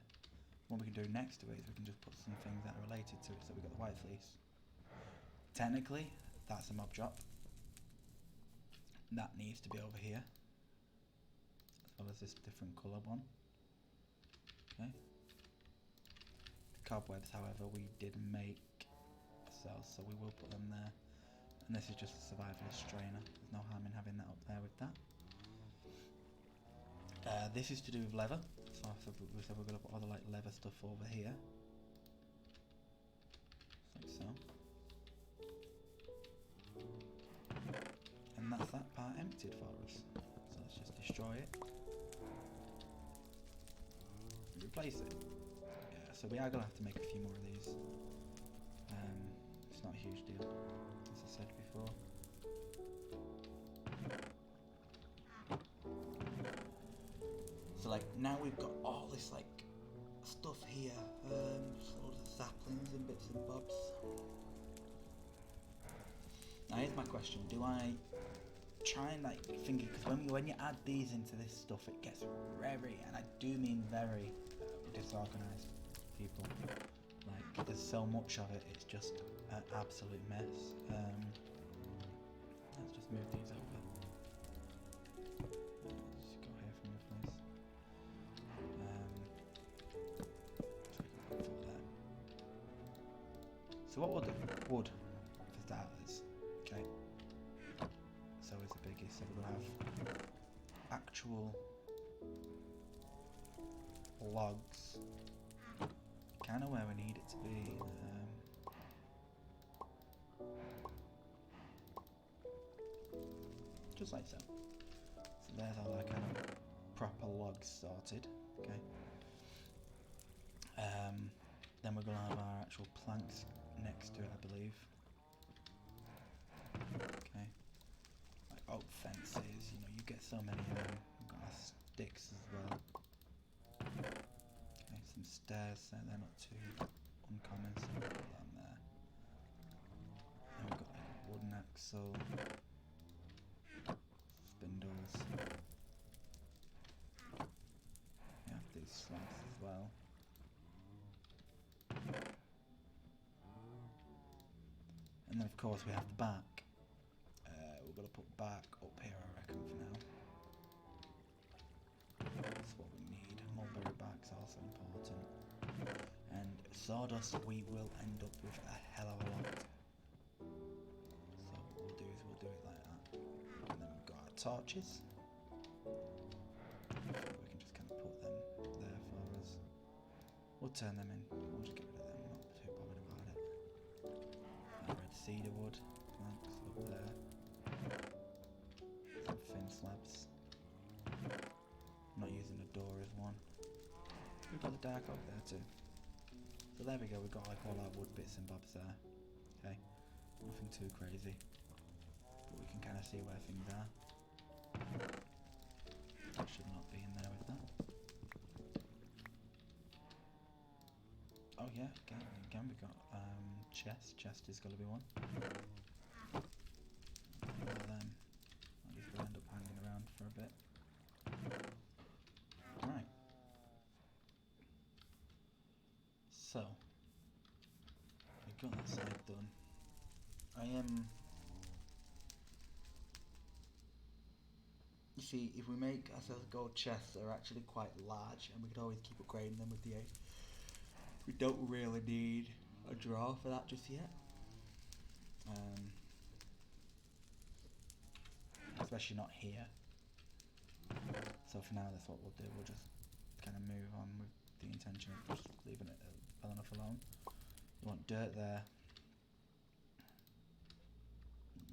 Speaker 1: What we can do next to it is we can just put some things that are related to it. So we've got the white fleece. Technically, that's a mob drop. That needs to be over here, as well as this different colour one. Okay. The cobwebs, however, we did make ourselves, so we will put them there. And this is just a survivalist strainer. There's no harm in having that up there with that. This is to do with leather, so we're going to put all the like leather stuff over here, like so. And that's that part emptied for us. So let's just destroy it. Replace it. Yeah, so we are going to have to make a few more of these. It's not a huge deal, as I said before. So like now we've got all this like stuff here, just loads of saplings and bits and bobs. Now here's my question: do I try and like think? Because when you add these into this stuff, it gets very, and I do mean very, disorganized, people. Like there's so much of it, it's just an absolute mess. Let's just move these over. Just go here from the place. So we can put that. So what we'll do, wood for starters. Okay. So it's a biggie. So we're gonna have actual logs, kind of where we need it to be. Just like so. So there's all our kind of proper logs sorted. Okay. Then we're gonna have our actual planks next to it, I believe. Okay. Like oak fences, you know, you get so many of them. We've got our sticks as well. Okay, some stairs there, they're not too uncommon, so we'll put them there. And we've got like a wooden axle, spindles. We have these slabs as well. And then of course we have the back. We're going to put back up here, I reckon, for now. That's what we need. Mulberry bark's also important. And sawdust we will end up with a hell of a lot. So what we'll do is we'll do it like that. And then we've got our torches. We can just kind of put them there for us. We'll turn them in. We'll just get rid of them. I'm not too bothered about it. Red cedar wood planks up there. Some thin slabs. I'm not using the door as one. We've got the dark oak there too. So there we go, we've got like all our wood bits and bobs there. Okay, nothing too crazy. But we can kind of see where things are. That should not be in there with that. Oh yeah, again we got chest. Chest is going to be one. All of them. I'll just end up hanging around for a bit. Right. So we've got that side done. You see, if we make ourselves gold chests, they're actually quite large, and we could always keep upgrading them with the age. We don't really need a drawer for that just yet. Especially not here. So for now, that's what we'll do. We'll just kind of move on with the intention of just leaving it well enough alone. You want dirt there,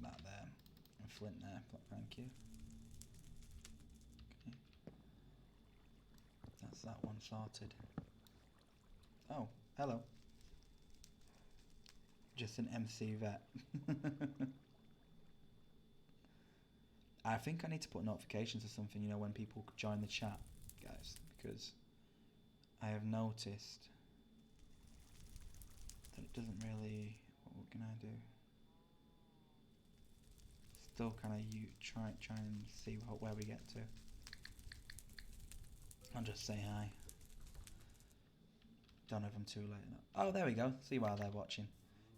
Speaker 1: that there, and flint there. Thank you. Okay. That's that one sorted. Oh, hello. Just an MC vet. I think I need to put notifications or something, you know, when people join the chat, guys, because I have noticed that it doesn't really. What can I do? Still kind of try and see where we get to. I'll just say hi. Don't know if I'm too late enough. Oh, there we go. See while they're watching.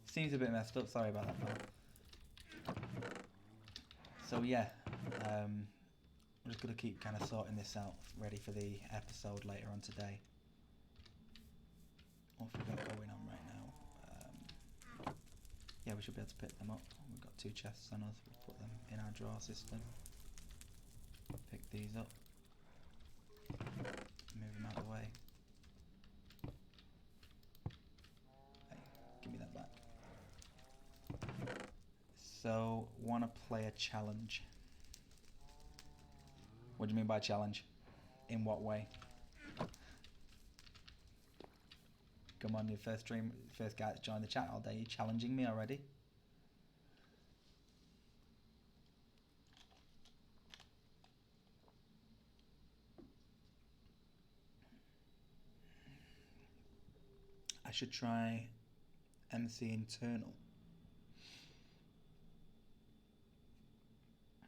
Speaker 1: Seems a bit messed up. Sorry about that, pal. So yeah, I'm just gonna keep kind of sorting this out, ready for the episode later on today. What have we got going on right now? Yeah, we should be able to pick them up. We've got 2 chests on us. We'll put them in our drawer system. Pick these up. Move them out of the way. Hey, give me that back. So, want to play a challenge. What do you mean by challenge? In what way? Come on, your first guy that's joined the chat all day. You challenging me already? I should try MC internal.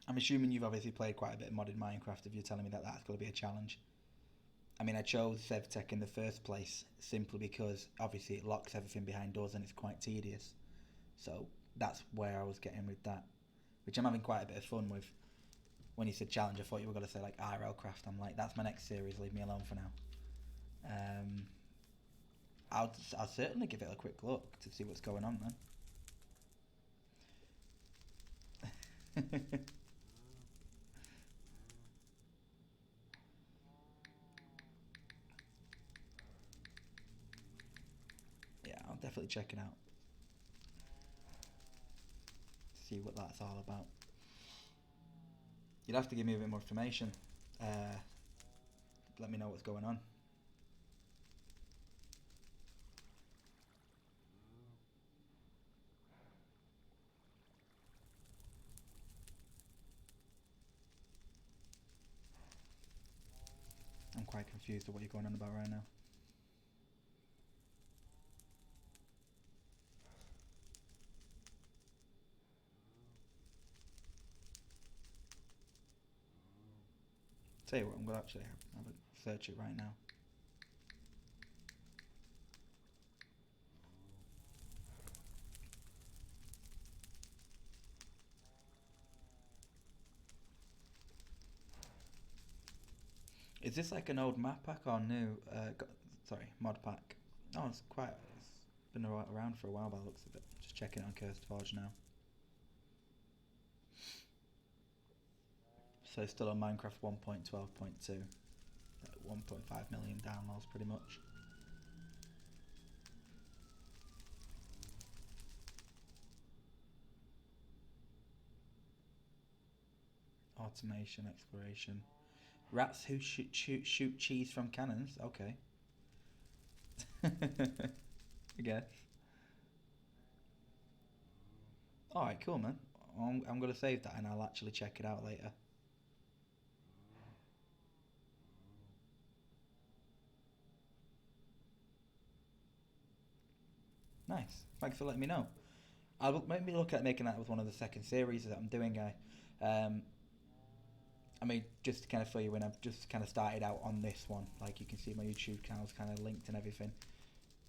Speaker 1: I'm assuming you've obviously played quite a bit of modded Minecraft if you're telling me that that's going to be a challenge. I mean, I chose sevtech in the first place simply because obviously it locks everything behind doors and it's quite tedious. So that's where I was getting with that, which I'm having quite a bit of fun with. When you said challenge, I thought you were going to say like IRL craft. I'm like, that's my next series. Leave me alone for now. I'll certainly give it a quick look to see what's going on then. Yeah, I'll definitely check it out. See what that's all about. You'd have to give me a bit more information. Let me know what's going on. I'm quite confused at what you're going on about right now. Tell you what, I'm going to actually have a search it right now. Is this like an old map pack or new? Sorry, mod pack. Oh, it's been around for a while by the looks of it. Just checking it on Cursed Forge now. So still on Minecraft 1.12.2. 1.5 million downloads pretty much. Automation, exploration. Rats who shoot cheese from cannons. Okay. I guess. Alright, cool, man. I'm going to save that and I'll actually check it out later. Nice. Thanks for letting me know. I'll maybe look at making that with one of the second series that I'm doing, guy. I mean, just to kind of fill you in, I've just kind of started out on this one. Like you can see, my YouTube channel's kind of linked and everything.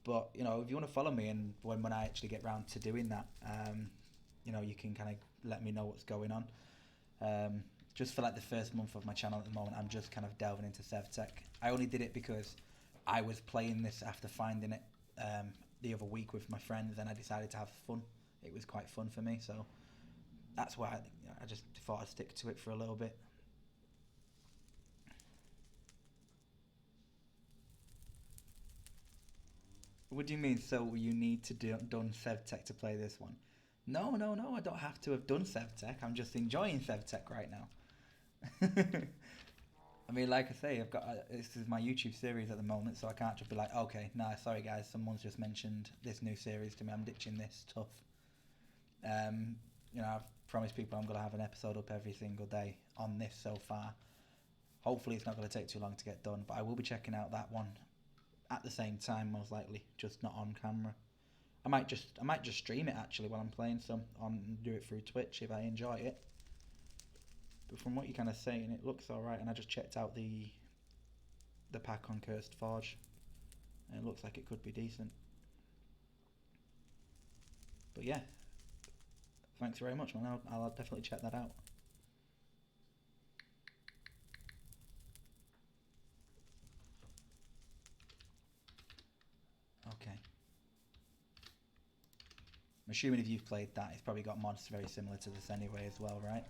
Speaker 1: But you know, if you want to follow me, and when I actually get round to doing that, you know, you can kind of let me know what's going on. Just for like the first month of my channel at the moment, I'm just kind of delving into sevtech. I only did it because I was playing this after finding it the other week with my friends, and I decided to have fun. It was quite fun for me, so that's why I just thought I'd stick to it for a little bit. What do you mean? So you need to done sevtech to play this one? No, I don't have to have done sevtech. I'm just enjoying sevtech right now. I mean, like I say, I've got this is my YouTube series at the moment, so I can't just be like, okay, nah, sorry guys, someone's just mentioned this new series to me. I'm ditching this stuff. you know, I've promised people I'm going to have an episode up every single day on this so far. Hopefully it's not going to take too long to get done, but I will be checking out that one at the same time, most likely, just not on camera. I might just stream it actually while I'm playing some and do it through Twitch if I enjoy it. But from what you're kind of saying, it looks alright, and I just checked out the pack on Cursed Forge, and it looks like it could be decent. But yeah, thanks very much, man. I'll definitely check that out. Okay. I'm assuming if you've played that, it's probably got mods very similar to this anyway as well, right?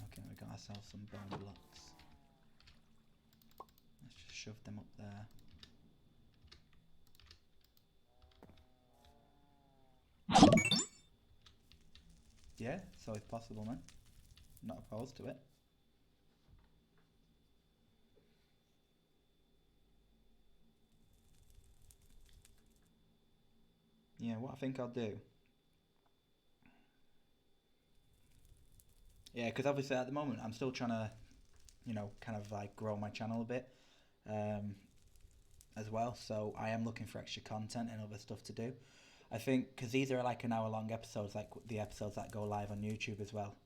Speaker 1: Okay, we got ourselves some bone blocks. Let's just shove them up there. Yeah, so it's possible, man. Not opposed to it. Yeah, what I think I'll do. Yeah, because obviously at the moment I'm still trying to, you know, kind of like grow my channel a bit as well. So I am looking for extra content and other stuff to do. I think because these are like an hour long episodes, like the episodes that go live on YouTube as well.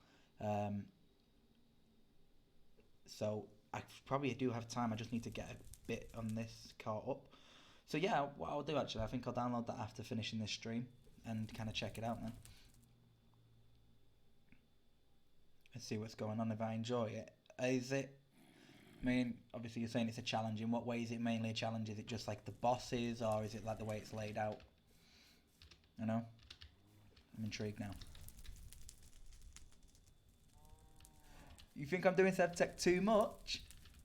Speaker 1: So I probably do have time. I just need to get a bit on this caught up. So yeah, what I'll do actually, I think I'll download that after finishing this stream and kind of check it out, man. And see what's going on if I enjoy it. Is it? I mean, obviously you're saying it's a challenge. In what way is it mainly a challenge? Is it just like the bosses, or is it like the way it's laid out? You know, I'm intrigued now. You think I'm doing sevtech too much?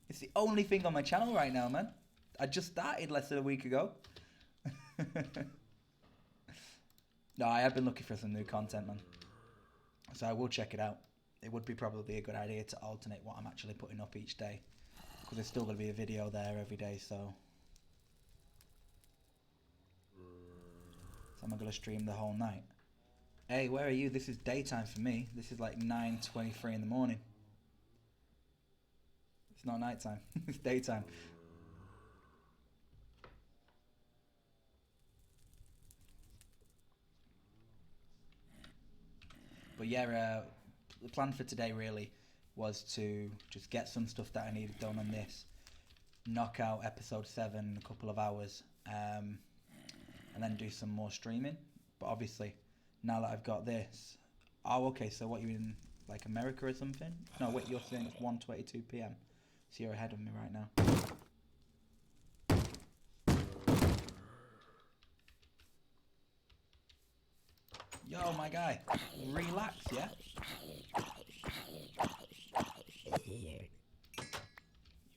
Speaker 1: It's the only thing on my channel right now, man. I just started less than a week ago. No, I have been looking for some new content, man. So I will check it out. It would be probably a good idea to alternate what I'm actually putting up each day, because there's still going to be a video there every day, so I'm going to stream the whole night. Hey, where are you? This is daytime for me. This is like 9:23 in the morning. It's not nighttime. It's daytime. But yeah, the plan for today really was to just get some stuff that I needed done on this, knock out episode 7 in a couple of hours, and then do some more streaming. But obviously, now that I've got this... Oh, okay, so what, you in like America or something? No, wait, you're saying it's 1:22 PM. So you're ahead of me right now. Yo, my guy, relax, yeah?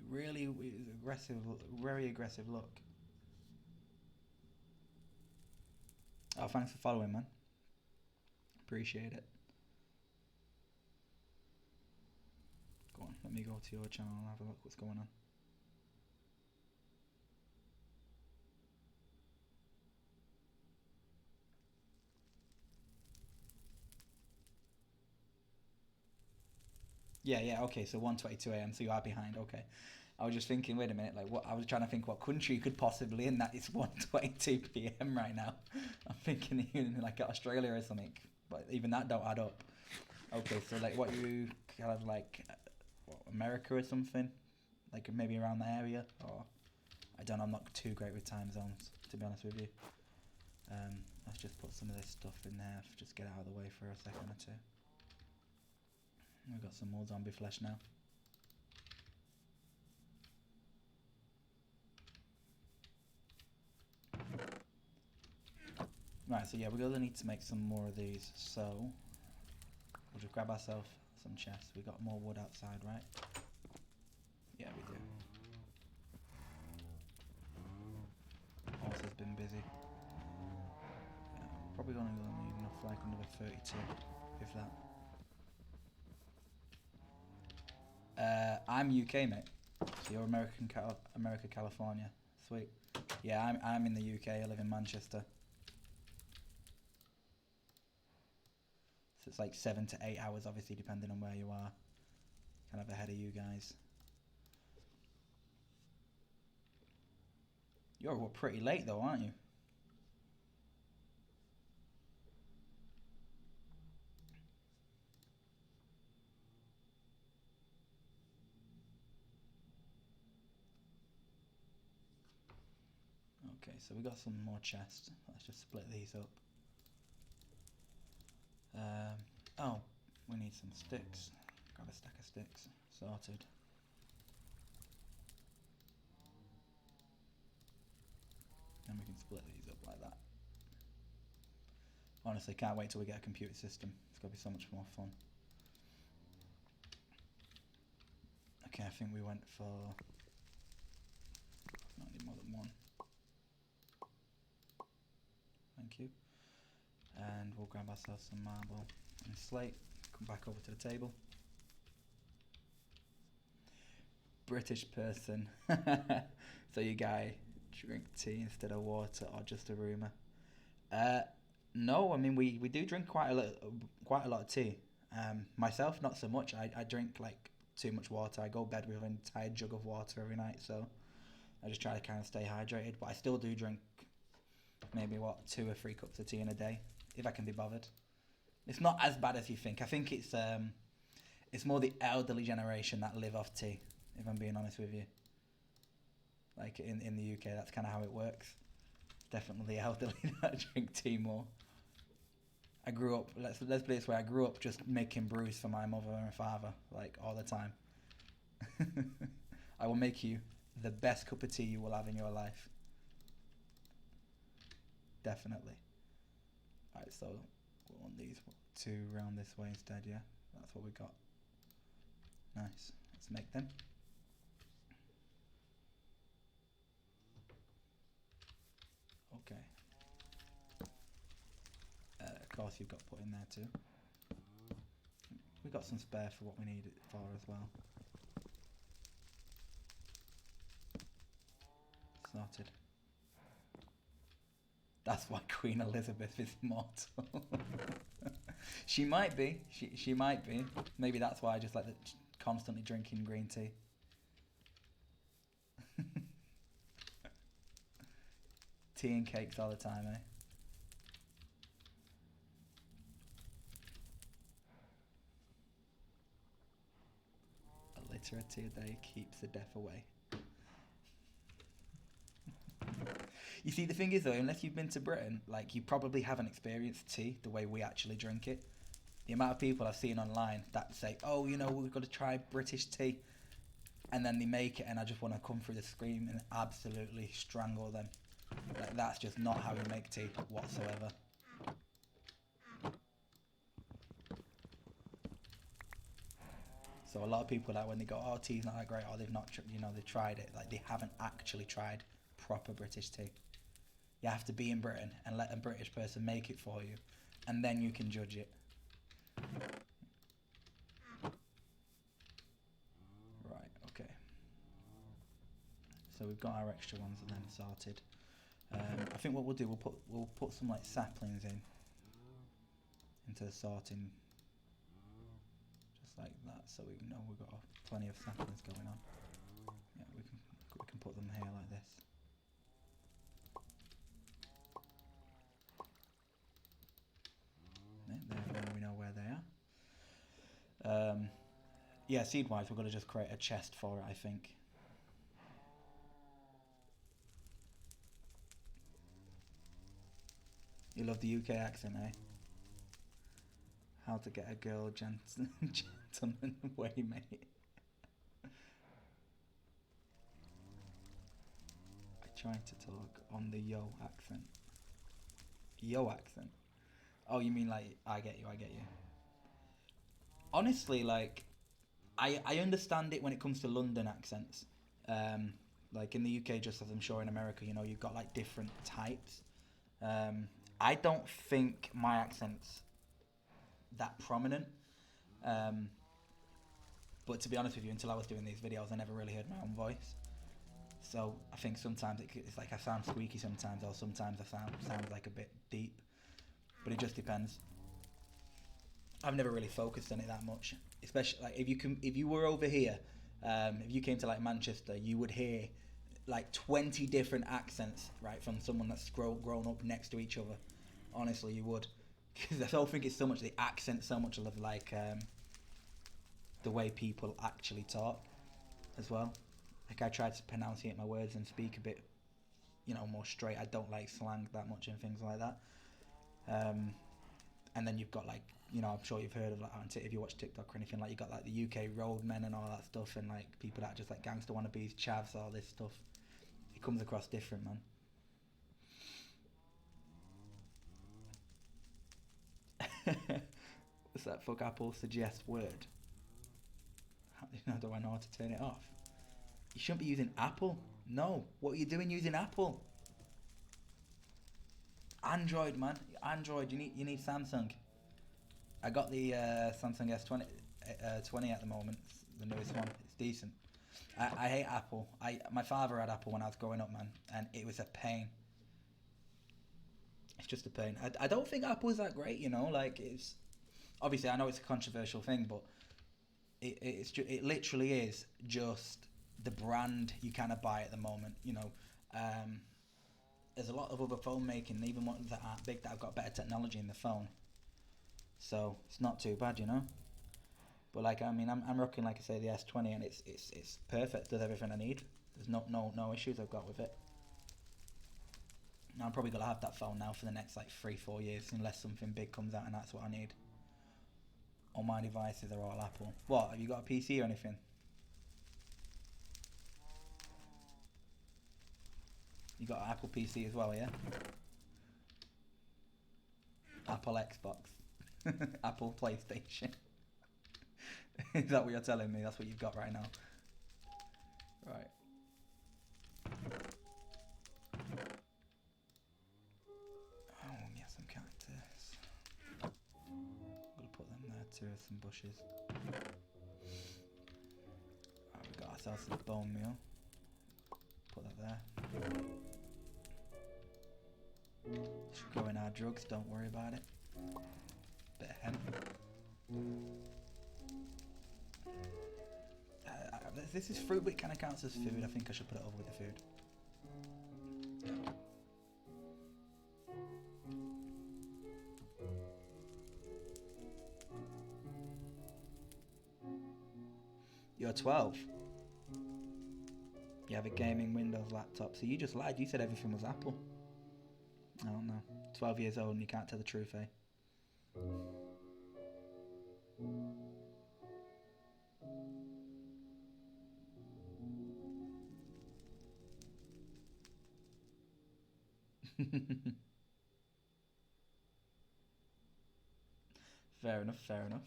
Speaker 1: Really aggressive, very aggressive look. Oh, thanks for following, man. Appreciate it. Go on, let me go to your channel and have a look what's going on. Yeah, okay, so 1:22 AM, so you are behind, okay. I was just thinking, wait a minute, like what? I was trying to think what country you could possibly in that it's 1:22 PM right now. I'm thinking even like Australia or something, but even that don't add up. Okay, so like what, you kind of like what, America or something, like maybe around the area, or I don't know. I'm not too great with time zones, to be honest with you. Let's just put some of this stuff in there, just get out of the way for a second or two. We've got some more zombie flesh now. Right, so yeah, we're gonna need to make some more of these, so we'll just grab ourselves some chests. We got more wood outside, right? Yeah, we do. Horse has been busy. Yeah, probably only gonna need enough for like another 32, if that. I'm UK, mate. So you're America, California. Sweet. Yeah, I'm in the UK. I live in Manchester. It's like 7 to 8 hours, obviously, depending on where you are. Kind of ahead of you guys. You're pretty late though, aren't you? Okay, so we got some more chests. Let's just split these up. Oh, we need some sticks. Grab a stack of sticks. Sorted. And we can split these up like that. Honestly, can't wait till we get a computer system. It's going to be so much more fun. Okay, I think we went for... Not need more than one. Thank you. And we'll grab ourselves some marble and slate. Come back over to the table. British person. So you guy drink tea instead of water, or just a rumour? No, I mean we do drink quite a lot of tea. Myself, not so much. I drink like too much water. I go to bed with an entire jug of water every night, so I just try to kind of stay hydrated. But I still do drink maybe 2 or 3 cups of tea in a day, if I can be bothered. It's not as bad as you think. I think it's more the elderly generation that live off tea, if I'm being honest with you. Like in the UK, that's kind of how it works. Definitely the elderly that drink tea more. I grew up, let's put it this way, I grew up just making brews for my mother and father, like all the time. I will make you the best cup of tea you will have in your life. Definitely. Alright, so we'll want these 2 round this way instead, yeah? That's what we got. Nice. Let's make them. Okay. Of course you've got put in there too. We got some spare for what we need it for as well. Sorted. That's why Queen Elizabeth is immortal. She might be. She might be. Maybe that's why I just like constantly drinking green tea. Tea and cakes all the time, eh? A litre of tea a day keeps the death away. You see, the thing is though, unless you've been to Britain, like you probably haven't experienced tea the way we actually drink it. The amount of people I've seen online that say, oh, you know, we've got to try British tea. And then they make it and I just want to come through the screen and absolutely strangle them. Like, that's just not how you make tea whatsoever. So a lot of people, like when they go, oh, tea's not that great, or they've not, they've tried it, like they haven't actually tried proper British tea. You have to be in Britain and let a British person make it for you, and then you can judge it. Right, okay. So we've got our extra ones and then sorted. I think what we'll do, we'll put some like saplings into the sorting, just like that, so we know we've got plenty of saplings going on. Yeah, we can put them here like this. There we know where they are. Yeah, seed-wise, we're going to just create a chest for it, I think. You love the UK accent, eh? How to get a girl gentleman way, mate. I tried to talk on the yo accent. Yo accent? Oh, you mean like, I get you. Honestly, like, I understand it when it comes to London accents. Like in the UK, just as I'm sure in America, you've got like different types. I don't think my accent's that prominent. But to be honest with you, until I was doing these videos, I never really heard my own voice. So I think sometimes it's like I sound squeaky sometimes, or sometimes I sound like a bit deep. But it just depends. I've never really focused on it that much. Especially like if you were over here, if you came to like Manchester, you would hear like 20 different accents, right, from someone that's grown up next to each other. Honestly, you would, because I don't think it's so much the accent, so much of like the way people actually talk as well. Like I try to pronunciate my words and speak a bit, more straight. I don't like slang that much and things like that. And then you've got like, I'm sure you've heard of like if you watch TikTok or anything, like you got like the UK roadmen and all that stuff, and like people that are just like gangster wannabes, chavs, all this stuff. It comes across different, man. What's that? Fuck Apple suggest word. How do I know how to turn it off? You shouldn't be using Apple. No. What are you doing using Apple? Android, man. Android. You need Samsung. I got the Samsung S20 20 at the moment. It's the newest one. It's decent. I hate Apple. My father had Apple when I was growing up, man, and it was a pain. It's just a pain. I don't think Apple's that great, Like it's obviously I know it's a controversial thing, but it literally is just the brand you kind of buy at the moment. There's a lot of other phone making, even ones that aren't big, that have got better technology in the phone. So it's not too bad. But like I mean, I'm rocking like I say the S20, and it's perfect. Does everything I need. There's no issues I've got with it. Now I'm probably gonna have that phone now for the next like 3-4 years, unless something big comes out and that's what I need. All my devices are all Apple. What? Have you got a PC or anything? You got an Apple PC as well, yeah? Apple Xbox. Apple PlayStation. Is that what you're telling me? That's what you've got right now. Right. Oh, we have some cactus. I'm gonna put them there too, some bushes. Right, we got ourselves some bone meal. Put that there. Should go in our drugs, don't worry about it. Bit of hemp. This is fruit, but it kind of counts as food. I think I should put it over with the food. You're 12. You have a gaming Windows laptop. So you just lied. You said everything was Apple. I don't know. 12 years old and you can't tell the truth, eh? Fair enough, fair enough.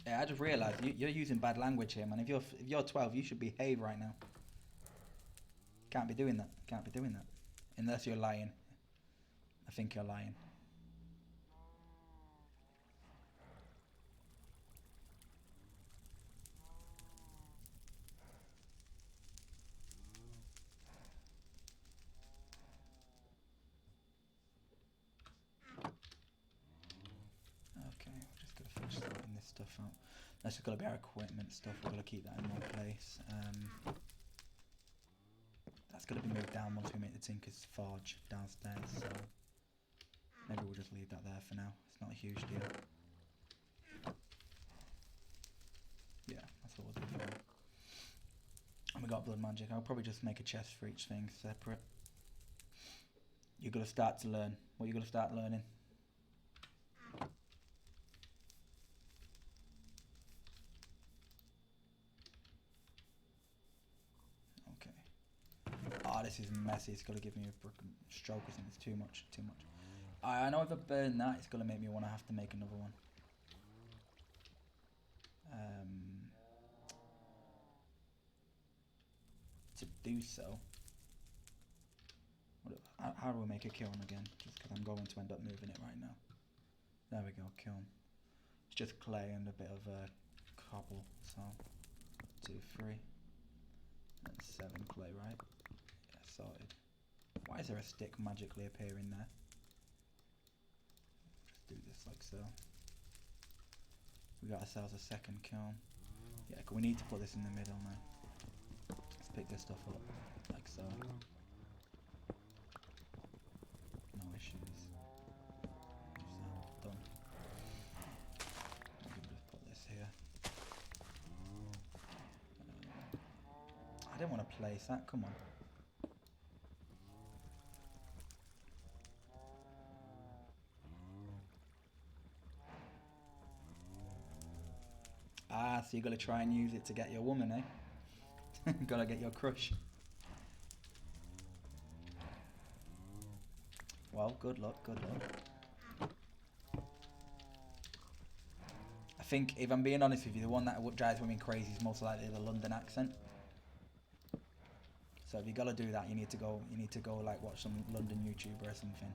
Speaker 1: Yeah, I just realised you're using bad language here, man. If you're 12, you should behave right now. Can't be doing that. Can't be doing that. Unless you're lying. I think you're lying. Okay, we're just gonna finish sorting this stuff out. That's just gotta be our equipment stuff. We're gonna keep that in one place. That's gonna be moved down once we make the Tinker's Forge downstairs. So maybe we'll just leave that there for now. It's not a huge deal. Yeah, that's what we'll do for now. And we got blood magic. I'll probably just make a chest for each thing separate. You're gonna start to learn. What are you gonna start learning? Oh, this is messy. It's gonna give me a stroke or something. It's too much. Too much. I know if I burn that, it's gonna make me want to have to make another one. To do so, how do we make a kiln again? Just because I'm going to end up moving it right now. There we go, kiln. It's just clay and a bit of cobble. So 2, 3, and 7 clay, right? Yeah, sorted. Why is there a stick magically appearing there? Just do this like so. We got ourselves a second kiln. Yeah, we need to put this in the middle now. Let's pick this stuff up like so. No issues. Done. We can just put this here. I didn't want to place that. Come on. Ah, so you got to try and use it to get your woman, eh? Got to get your crush. Well, good luck, good luck. I think, if I'm being honest with you, the one that drives women crazy is most likely the London accent. So if you got to do that, you need to go like watch some London YouTuber or something.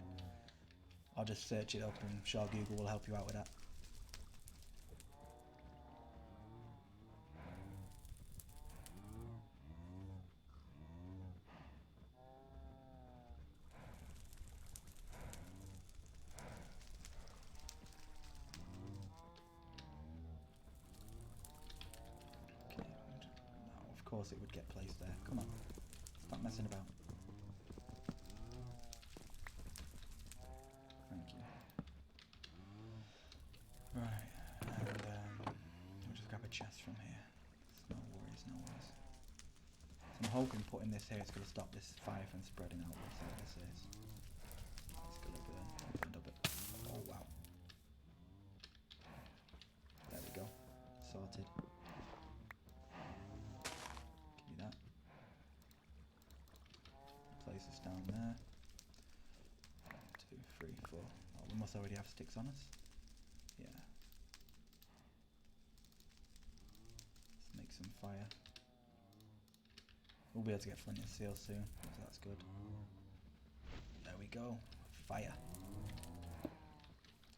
Speaker 1: Or just search it up and I'm sure Google will help you out with that. Okay. No, of course it would get placed there. Come on. Stop messing about. Thank you. Right, and we'll just grab a chest from here. No worries, no worries. So I'm hoping putting this here is going to stop this fire from spreading out. Let's see what this is. It's going to burn. Opened up it. Oh wow. There we go. Sorted. Give me that. Place this down there. 1, 2, 3, 4. Oh, we must already have sticks on us. Yeah. Let's make some fire. We'll be able to get flint and steel soon, so that's good. There we go. Fire.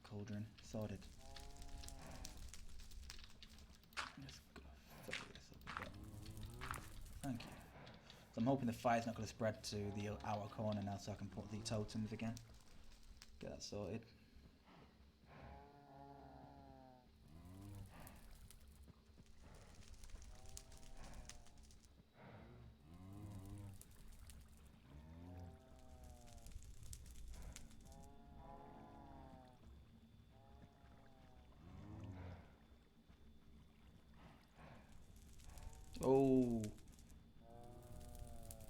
Speaker 1: Cauldron. Sorted. I'm just gonna fill this up a bit. Thank you. So I'm hoping the fire's not going to spread to the outer corner now, so I can put the totems again. Get that sorted. Oh.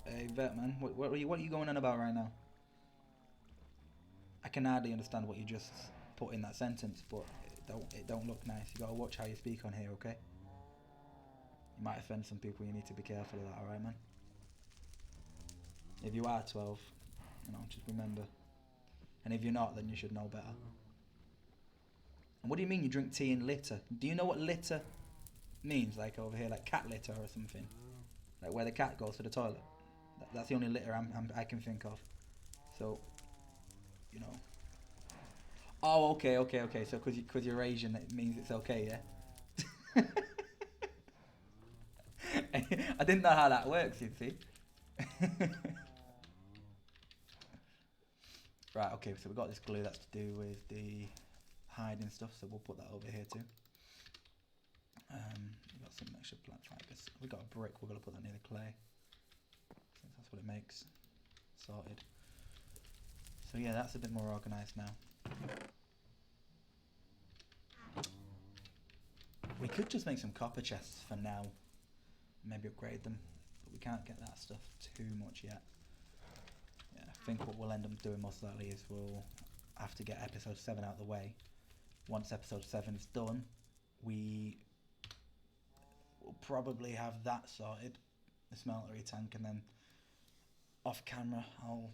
Speaker 1: Hey, vet man, what are you going on about right now? I can hardly understand what you just put in that sentence, but it don't look nice. You gotta watch how you speak on here, okay? You might offend some people. You need to be careful of that, alright, man? If you are 12, you know, just remember. And if you're not, then you should know better. And what do you mean you drink tea in litter? Do you know what litter means? Like over here, like cat litter or something? Like where the cat goes to the toilet? That's the only litter I can think of. So, you know. Oh, okay. So because you're Asian, it means it's okay, yeah? I didn't know how that works, you see. Right, okay, so we've got this glue that's to do with the hiding stuff, so we'll put that over here too. We've got some extra plant fibers. We've got a brick, we're going to put that near the clay. Since that's what it makes. Sorted. So yeah, that's a bit more organised now. We could just make some copper chests for now. Maybe upgrade them. But we can't get that stuff too much yet. Yeah, I think what we'll end up doing most likely is we'll have to get episode 7 out of the way. Once episode 7 is done, we will probably have that sorted, the smeltery tank, and then off camera I'll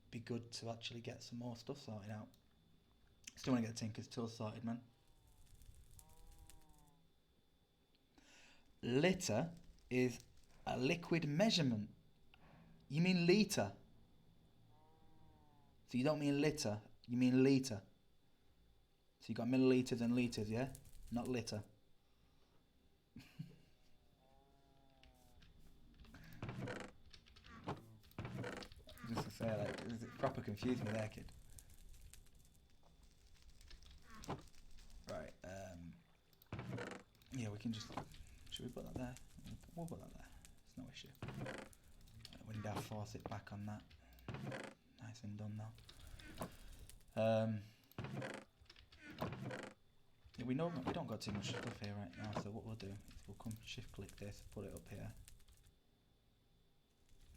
Speaker 1: be good to actually get some more stuff sorted out. Still want to get the Tinker's tool sorted, man. Litter is a liquid measurement. You mean litre? So you don't mean litter, you mean litre. So you got millilitres and litres, yeah? Not litter. It proper confused me there, kid. Right, yeah, we can just... Should we put that there? We'll put that there. It's no issue. We need to force it back on that. Nice and done now. Yeah, we don't got too much stuff here right now, so what we'll do is we'll come shift click this, put it up here.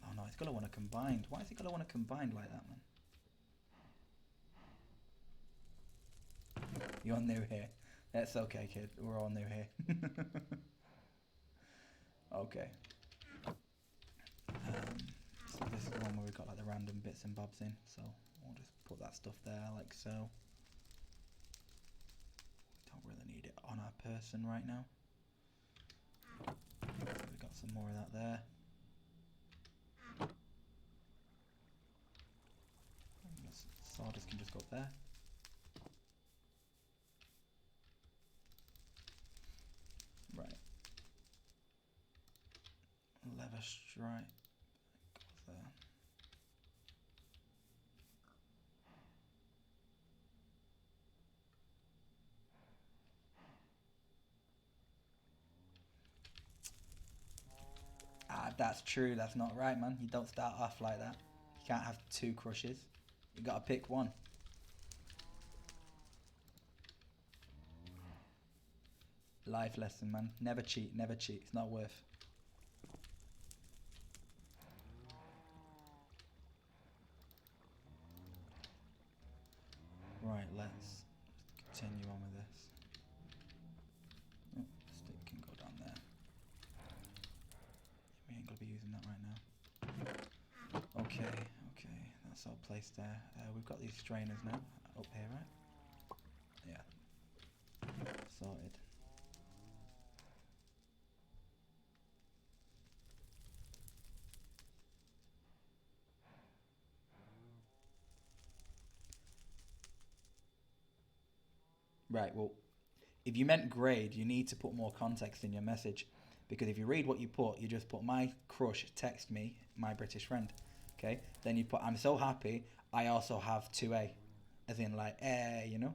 Speaker 1: Oh no, it's got to want to combine. Why is it got to want to combine like that, man? You're new here. That's okay, kid. We're all new here. Okay. So this is the one where we've got like the random bits and bobs in. So we'll just put that stuff there like so. Don't really need it on our person right now. So we've got some more of that there. Sawdust can just go up there. Right. Leather stripe goes there. Ah, that's true. That's not right, man. You don't start off like that. You can't have two crushes. You gotta pick one. Life lesson, man. Never cheat. Never cheat. It's not worth. Right, let's continue on with this. Oh, stick can go down there. We ain't gonna be using that right now. Okay, okay, that's all placed there. We've got these strainers now up here, right? Yeah. Sorted. Right, well, if you meant grade, you need to put more context in your message. Because if you read what you put, you just put my crush text me, my British friend. Okay? Then you put, I'm so happy, I also have 2A. As in like, you know?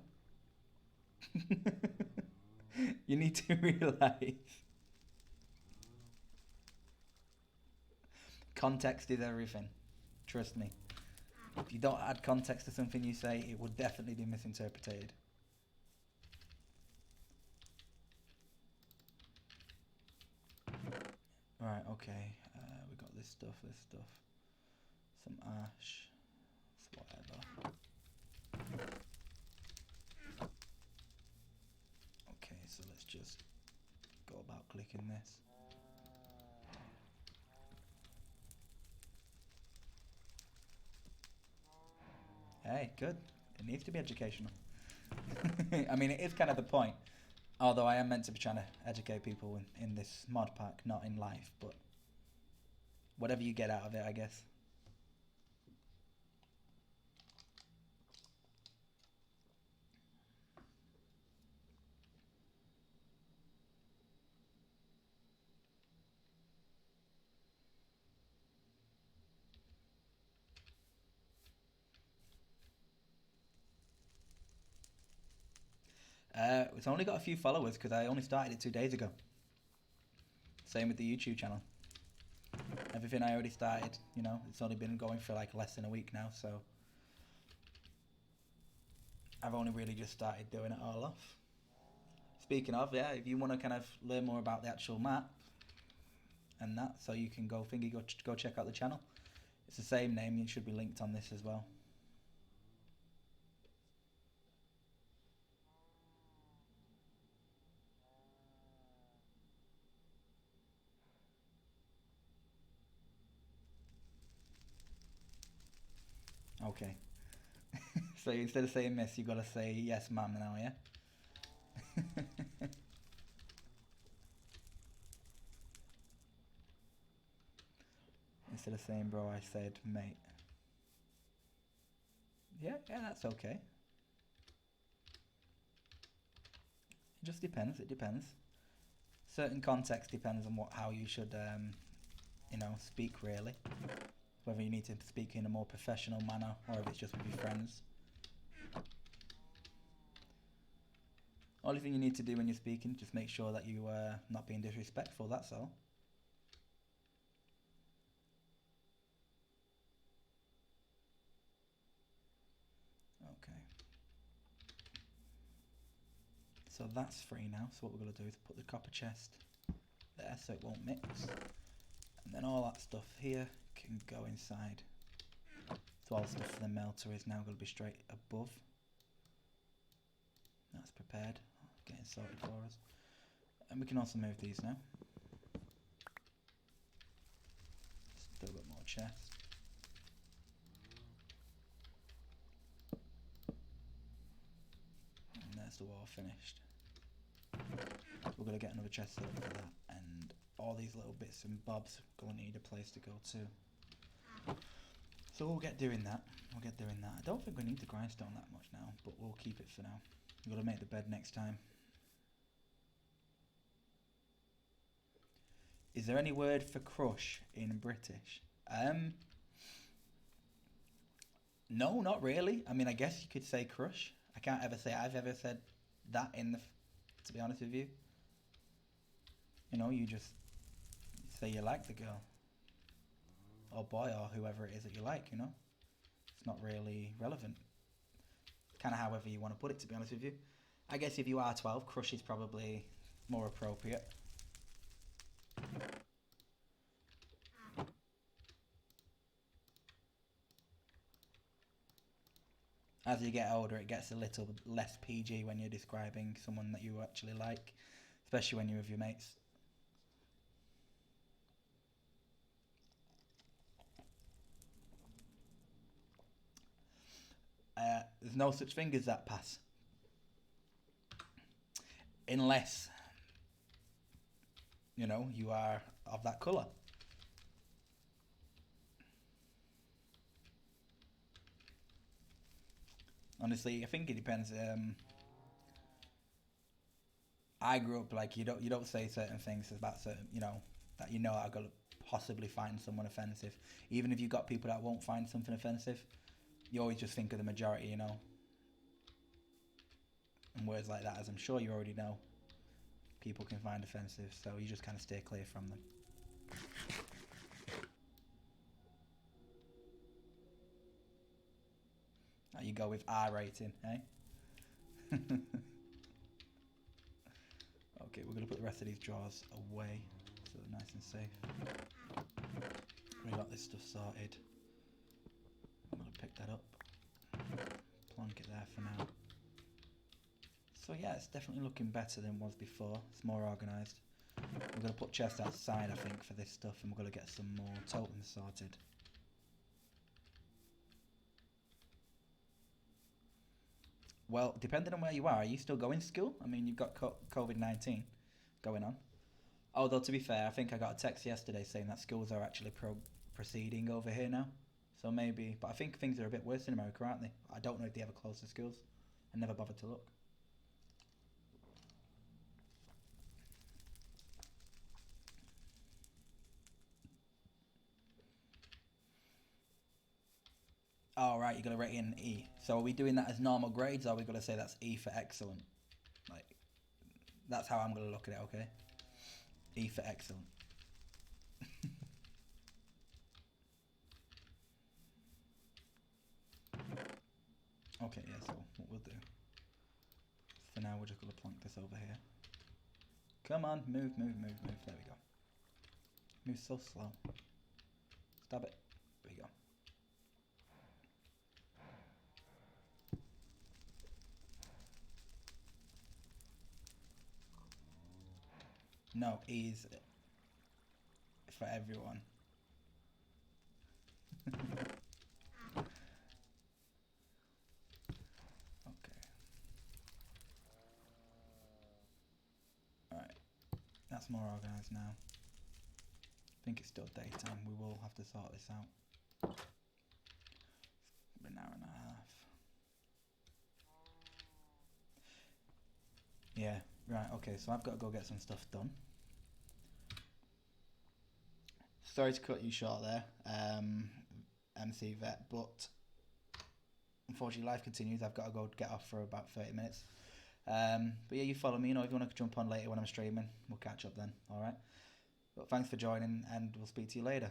Speaker 1: You need to realise. Context is everything. Trust me. If you don't add context to something you say, it will definitely be misinterpreted. Right, okay. We got this stuff. Some ash. Whatever. Okay, so let's just go about clicking this. Hey, good. It needs to be educational. I mean, it is kind of the point. Although I am meant to be trying to educate people in this mod pack, not in life, but whatever you get out of it, I guess. It's only got a few followers because I only started it 2 days ago. Same with the YouTube channel. Everything I already started, you know, it's only been going for like less than a week now, so I've only really just started doing it all off. Speaking of, yeah, if you want to kind of learn more about the actual map and that, so you can go check out the channel. It's the same name, it should be linked on this as well. Okay. So instead of saying miss, you got to say yes, ma'am now, yeah? Instead of saying bro, I said mate. Yeah, that's okay. It just depends, it depends. Certain context depends on how you should, you know, speak really. Whether you need to speak in a more professional manner or if it's just with your friends. Only thing you need to do when you're speaking, just make sure that you are not being disrespectful, that's all. Okay. So that's free now, so what we're going to do is put the copper chest there so it won't mix. And then all that stuff here can go inside. So all the stuff for the melter is now going to be straight above. That's prepared, getting sorted for us. And we can also move these now. Still got more chests. And there's the wall finished. So we're going to get another chest set up for that. And all these little bits and bobs are going to need a place to go to. So we'll get doing that. I don't think we need the grindstone that much now, but we'll keep it for now. We've got to make the bed next time. Is there any word for crush in British? No, not really. I mean, I guess you could say crush. I can't ever say I've ever said that to be honest with you. You know, you just say you like the girl. Or boy, or whoever it is that you like, you know. It's not really relevant. Kind of however you want to put it, to be honest with you. I guess if you are 12, crush is probably more appropriate. As you get older, it gets a little less PG when you're describing someone that you actually like, especially when you're with your mates. There's no such thing as that pass. Unless, you know, you are of that colour. Honestly, I think it depends. I grew up like you don't say certain things about certain, you know, that you know are gonna possibly find someone offensive. Even if you've got people that won't find something offensive, you always just think of the majority, you know. And words like that, as I'm sure you already know, people can find offensive, so you just kind of stay clear from them. Now you go with R rating, eh? Okay, we're going to put the rest of these drawers away so they're nice and safe. We got this stuff sorted. I'm going to pick that up, plonk it there for now. So yeah, it's definitely looking better than it was before. It's more organised. We're going to put chests outside, I think, for this stuff, and we're going to get some more totems sorted. Well, depending on where you are you still going to school? I mean, you've got COVID-19 going on. Although, to be fair, I think I got a text yesterday saying that schools are actually proceeding over here now. So maybe, but I think things are a bit worse in America, aren't they? I don't know if they ever close the schools. I never bothered to look. Oh, right, you're going to rate it in E. So are we doing that as normal grades, or are we going to say that's E for excellent? Like, that's how I'm going to look at it, okay? E for excellent. Okay, yeah, so what we'll do, for now we're just going to plonk this over here. Come on, move, move, move, move. There we go. Move so slow. Stop it. There we go. No, E is for everyone. Okay. Alright. That's more organised now. I think it's still daytime. We will have to sort this out. An hour and a half. Yeah, right, okay, so I've got to go get some stuff done. Sorry to cut you short there. MC Vet, but unfortunately life continues. I've got to go get off for about 30 minutes. But yeah, you follow me, you know, if you want to jump on later when I'm streaming, we'll catch up then, alright? But thanks for joining, and we'll speak to you later.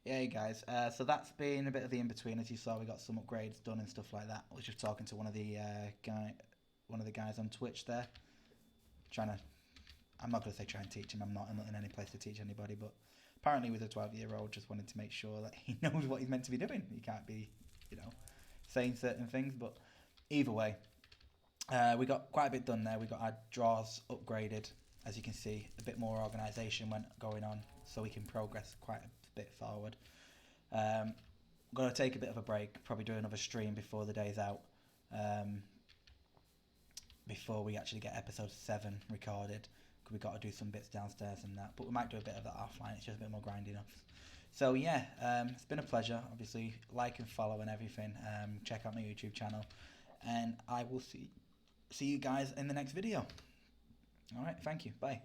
Speaker 1: Yeah, guys, so that's been a bit of the in-between. As you saw, we got some upgrades done and stuff like that. I was just talking to one of the guys on Twitch there, trying to, I'm not going to say try and teach him, I'm not in any place to teach anybody, but apparently with a 12-year-old, just wanted to make sure that he knows what he's meant to be doing. He can't be, you know, saying certain things, but either way, we got quite a bit done there. We got our drawers upgraded, as you can see. A bit more organisation went going on, so we can progress quite a bit forward. I'm going to take a bit of a break, probably do another stream before the day's out, before we actually get episode 7 recorded, because we got to do some bits downstairs and that, but we might do a bit of that offline. It's just a bit more grinding up. So yeah, it's been a pleasure. Obviously, like and follow and everything. Check out my YouTube channel, and I will see you guys in the next video. All right, thank you. Bye.